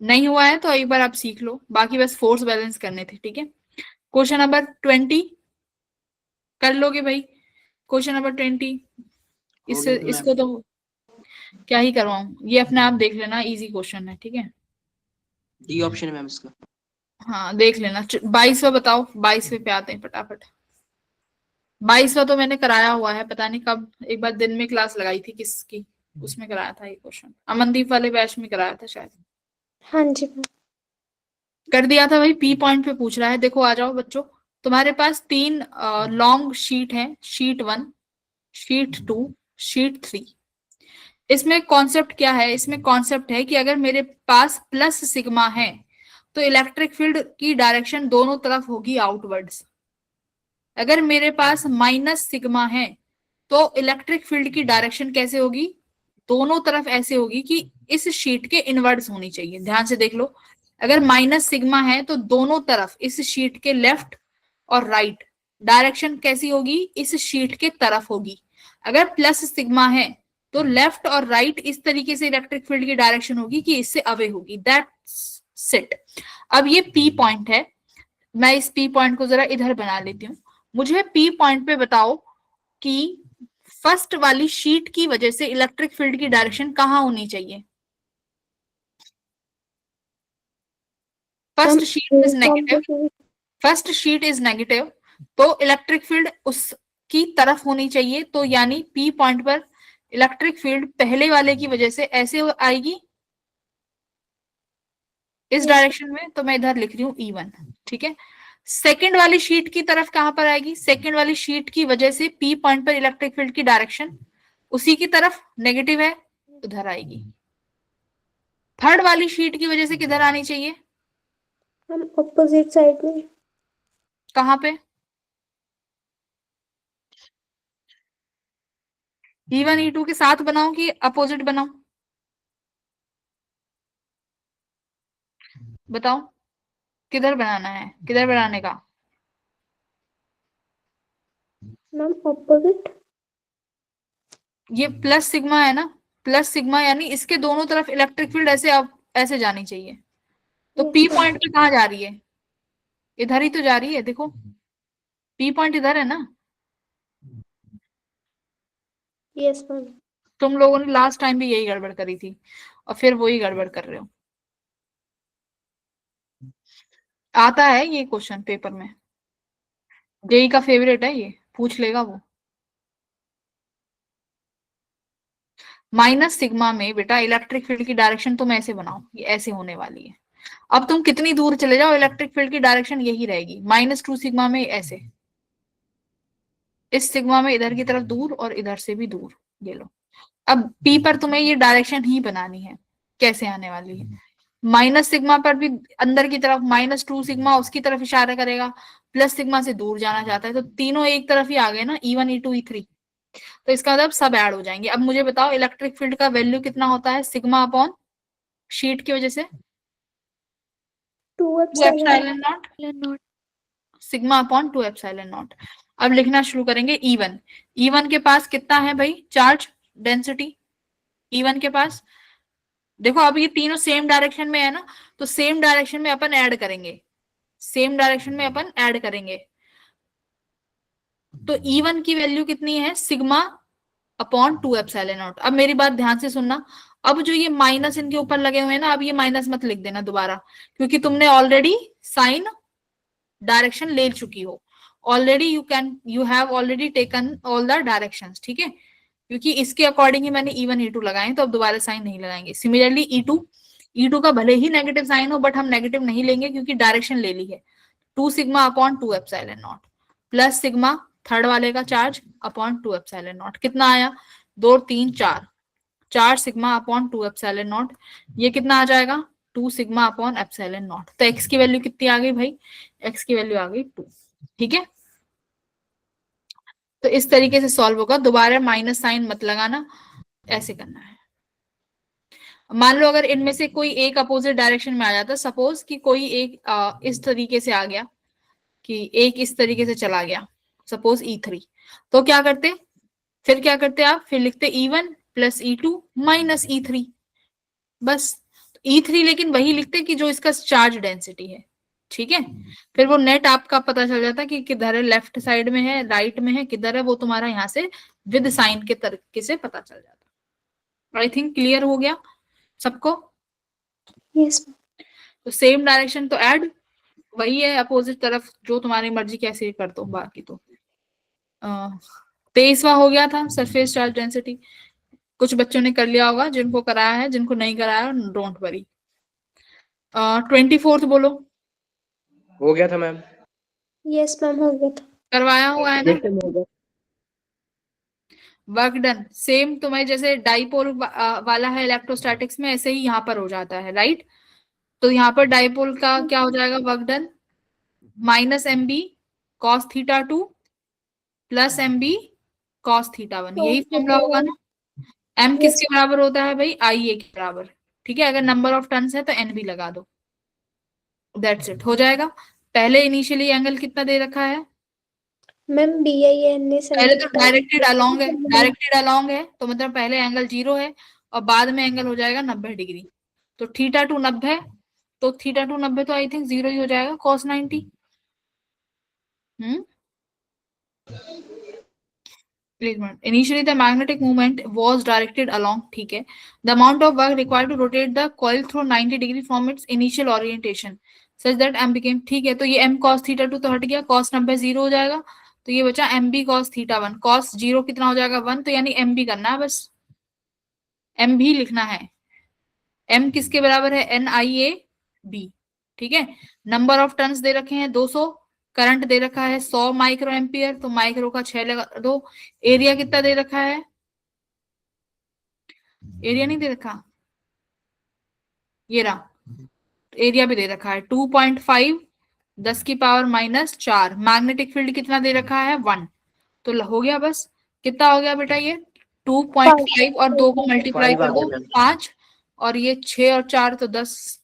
नहीं हुआ है तो एक बार आप सीख लो, बाकी बस फोर्स बैलेंस करने थे, ठीक है। क्वेश्चन नंबर 20 कर लोगे भाई? क्वेश्चन नंबर 20 इससे इसको तो क्या ही करवाऊं, ये अपने आप देख लेना, इजी क्वेश्चन है, ठीक है। डी ऑप्शन है मैम इसका। हाँ देख लेना। 22वां बताओ, 22वें पे आते हैं फटाफट। 22वां तो मैंने कराया हुआ है, पता नहीं कब, एक बार दिन में क्लास लगाई थी किसकी, उसमें कराया था ये क्वेश्चन, अमनदीप वाले बैच में कराया था शायद। हाँ जी मैम। कर दिया था भाई। पी पॉइंट पे पूछ रहा है, देखो आ जाओ बच्चों। तुम्हारे पास 3 लॉन्ग शीट है, शीट 1, शीट 2, शीट 3। इसमें कॉन्सेप्ट क्या है? इसमें कॉन्सेप्ट है कि अगर मेरे पास प्लस सिग्मा है तो इलेक्ट्रिक फील्ड की डायरेक्शन दोनों तरफ होगी आउटवर्ड्स। अगर मेरे पास माइनस सिग्मा है तो इलेक्ट्रिक फील्ड की डायरेक्शन कैसे होगी? दोनों तरफ ऐसे होगी कि इस शीट के इनवर्ड्स होनी चाहिए। ध्यान से देख लो, अगर माइनस सिग्मा है तो दोनों तरफ इस शीट के लेफ्ट और राइट डायरेक्शन कैसी होगी? इस शीट के तरफ होगी। अगर प्लस सिग्मा है तो लेफ्ट और राइट इस तरीके से इलेक्ट्रिक फील्ड की डायरेक्शन होगी कि इससे अवे होगी। That's it. अब ये पी पॉइंट है, मैं इस पी पॉइंट को जरा इधर बना लेती हूँ। मुझे पी पॉइंट पे बताओ कि फर्स्ट वाली शीट की वजह से इलेक्ट्रिक फील्ड की डायरेक्शन कहाँ होनी चाहिए? First sheet is negative, first sheet is negative, तो इलेक्ट्रिक फील्ड उसकी तरफ होनी चाहिए। तो यानी पी पॉइंट पर इलेक्ट्रिक फील्ड पहले वाले की वजह से ऐसे आएगी, इस डायरेक्शन में। तो मैं इधर लिख रही हूँ E1, ठीक है। सेकंड वाली शीट की तरफ कहां पर आएगी? सेकंड वाली शीट की वजह से पी पॉइंट पर इलेक्ट्रिक फील्ड की डायरेक्शन उसी की तरफ नेगेटिव है, उधर आएगी। थर्ड वाली शीट की वजह से किधर आनी चाहिए? हम अपोजिट साइड में। कहां पे? E1 E2 के साथ बनाऊं कि अपोजिट बनाऊं? बताओ किधर बनाना है, किधर बनाने का? Ma'am opposite. ये प्लस सिग्मा है ना, प्लस सिग्मा यानी इसके दोनों तरफ इलेक्ट्रिक फील्ड ऐसे ऐसे जानी चाहिए। तो पी पॉइंट पे कहाँ जा रही है? इधर ही तो जा रही है, देखो पी पॉइंट इधर है ना। Yes ma'am. तुम लोगों ने लास्ट टाइम भी यही गड़बड़ करी थी और फिर वही गड़बड़ कर रहे हो। आता है ये क्वेश्चन पेपर में, जेई का फेवरेट है, ये पूछ लेगा वो। माइनस सिग्मा में बेटा इलेक्ट्रिक फील्ड की डायरेक्शन तुम ऐसे बनाओ, ये ऐसे होने वाली है। अब तुम कितनी दूर चले जाओ इलेक्ट्रिक फील्ड की डायरेक्शन यही रहेगी। -2 सिग्मा में ऐसे, इस सिग्मा में इधर की तरफ दूर और इधर से भी दूर, ये लो। अब पी पर तुम्हें ये डायरेक्शन ही बनानी है, कैसे आने वाली है। माइनस सिग्मा पर भी अंदर की तरफ, -2 सिग्मा उसकी तरफ इशारा करेगा, प्लस सिग्मा से दूर जाना चाहता है, तो तीनों एक तरफ ही आ गए ना, E1 E2 E3। तो इसका मतलब सब ऐड हो जाएंगे। अब मुझे बताओ इलेक्ट्रिक फील्ड का वैल्यू कितना होता है? सिग्मा अपॉन शीट की वजह से 2 epsilon not, sigma upon 2 epsilon not. अब लिखना शुरू करेंगे। E1, E1 के पास कितना है भाई चार्ज डेंसिटी? E1 के पास देखो, अब ये तीनों सेम डायरेक्शन में है ना, तो सेम डायरेक्शन में अपन ऐड करेंगे, सेम डायरेक्शन में अपन ऐड करेंगे। तो E1 की वैल्यू कितनी है? Sigma upon 2 epsilon not. अब मेरी बात ध्यान से सुनना, अब जो ये माइनस इनके ऊपर लगे हुए हैं ना, अब ये माइनस मत लिख देना दोबारा, क्योंकि तुमने ऑलरेडी साइन डायरेक्शन ले चुकी हो। Already you have already taken all the directions, ठीक है, क्योंकि इसके अकॉर्डिंग ही मैंने E1 E2 लगाए, तो अब दोबारा साइन नहीं लगाएंगे। सिमिलरली E2, E2 का भले ही नेगेटिव साइन हो बट हम नेगेटिव नहीं लेंगे क्योंकि डायरेक्शन ले ली है। 2 sigma upon 2 epsilon not plus sigma third वाले का चार्ज अपॉन 2 एप्सिलॉन नॉट। कितना आया? 2 3 4, 4 सिग्मा अपॉन 2 एप्सिलॉन नॉट। ये कितना आ जाएगा? 2 सिग्मा अपॉन एप्सिलॉन नॉट। तो x की वैल्यू कितनी आ गई भाई? x की वैल्यू आ गई 2। ठीक है, तो इस तरीके से सॉल्व होगा। दोबारा माइनस साइन मत लगाना, ऐसे करना है। मान लो अगर इनमें से कोई एक अपोजिट डायरेक्शन में आ जाता, सपोज कि कोई एक इस तरीके से आ गया, कि एक इस तरीके से चला गया, सपोज E3, तो क्या करते? फिर क्या करते आप? फिर लिखते E1 plus E2 minus E3, बस। E3 लेकिन वही लिखते कि जो इसका चार्ज डेंसिटी है। ठीक है, फिर वो नेट आपका पता चल जाता कि किधर है, लेफ्ट साइड में है, राइट में है, किधर है, वो तुम्हारा यहाँ से विद साइन के तरीके से पता चल जाता। आई थिंक क्लियर हो गया सबको। यस तो सेम डायरेक्शन तो ऐड वही है, अपोजिट तरफ जो तुम्हारी मर्जी कैसे कर दो। बाकी तो 23वां हो गया था सरफेस चार्ज डेंसिटी। कुछ बच्चों ने कर लिया होगा, जिनको कराया है, जिनको नहीं कराया डोंट वरी। 24th बोलो। हो गया था मैम। यस मैम हो गया था। करवाया हुआ है ना? जैसे में हो गया। वर्क डन सेम तुम्हें जैसे डाइपोल वाला है इलेक्ट्रोस्टैटिक्स में, ऐसे ही यहाँ पर हो जाता है, राइट? तो यहाँ पर डाइपोल का क्या हो जाएगा work done? Minus M B cos theta 2 plus M B cos theta 1, यही फॉर्मूला होगा ना? एम किसके बराबर होता है भाई? आई ए के बराबर। ठीक है, अगर नंबर ऑफ टर्न्स है तो एन भी लगा दो, दैट्स इट, हो जाएगा। पहले इनिशियली एंगल कितना दे रखा है? मैम BIN ने पहले तो 75 डायरेक्टेड अलोंग है, डायरेक्टेड अलोंग है तो मतलब पहले एंगल 0 है और बाद में एंगल हो जाएगा 90 डिग्री। तो थीटा 2 90, तो थीटा 2 90 तो आई थिंक 0 ही हो जाएगा, cos 90। Initially the magnetic moment was directed along, ठीक है। The amount of work required to rotate the coil through 90 degree from its initial orientation such that m became, ठीक है, तो ये m cos theta 2 तो हट गया, cos 90 0 हो जाएगा, तो ये बचा m b cos theta 1। cos 0 कितना हो जाएगा? 1, तो यानी m भी करना है, बस m भी लिखना है। m किसके बराबर है? NIAB। ठीक है, नंबर ऑफ टर्न्स दे रखे हैं 200, करंट दे रखा है 100 माइक्रो एम्पियर, तो माइक्रो का 6 लगा दो। एरिया कितना दे रखा है? एरिया नहीं दे रखा, ये रहा, एरिया भी दे रखा है 2.5 10 की पावर माइनस 4। मैग्नेटिक फील्ड कितना दे रखा है? 1, तो हो गया बस। कितना हो गया बेटा ये? 2.5 और 2 को मल्टीप्लाई 5 कर आ दो गया मैम। 5, और ये 6 और 4 तो 10,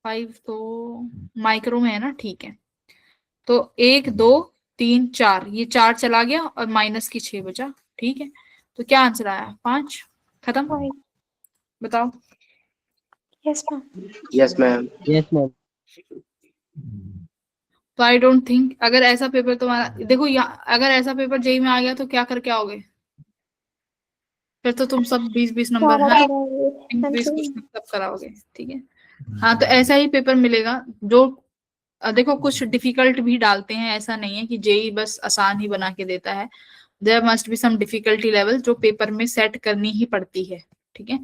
5 तो माइक्रो में है ना, ठीक है। तो 1 2 3 4, ये 4 चला गया और माइनस की 6 बचा। ठीक है, तो क्या आंसर आया? 5। खत्म, बताओ। Yes ma'am. Yes ma'am. Yes ma'am. तो आई डोंट थिंक, अगर ऐसा पेपर तुम्हारा, देखो यहाँ अगर ऐसा पेपर जेई में आ गया तो क्या करके आओगे? फिर तो तुम सब 20-20 नंबर सारा है, कराओगे। हाँ 20 जी। क्वेश्चन सब कराओगे। ठीक है, हाँ, तो ऐसा ही पेपर मिलेगा जो देखो कुछ डिफिकल्ट भी डालते हैं, ऐसा नहीं है कि जेई बस आसान ही बना के देता है। There must be some difficulty level जो पेपर में सेट करनी ही पड़ती है। ठीक है,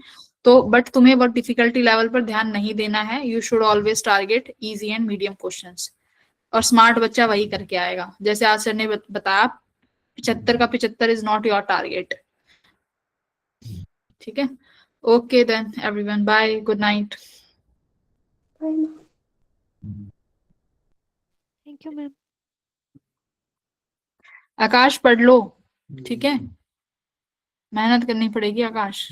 तो बट तुम्हें वो डिफिकल्टी लेवल पर ध्यान नहीं देना है। You should always target easy and medium questions, और स्मार्ट बच्चा वही करके आएगा। जैसे आज सर ने बताया 75 का 75 इज नॉट योर टारगेट। ठीक है, okay then everyone, bye, good night. Bye ma'am. Thank you ma'am. Akash पढ़ लो, ठीक है, मेहनत करनी पड़ेगी आकाश।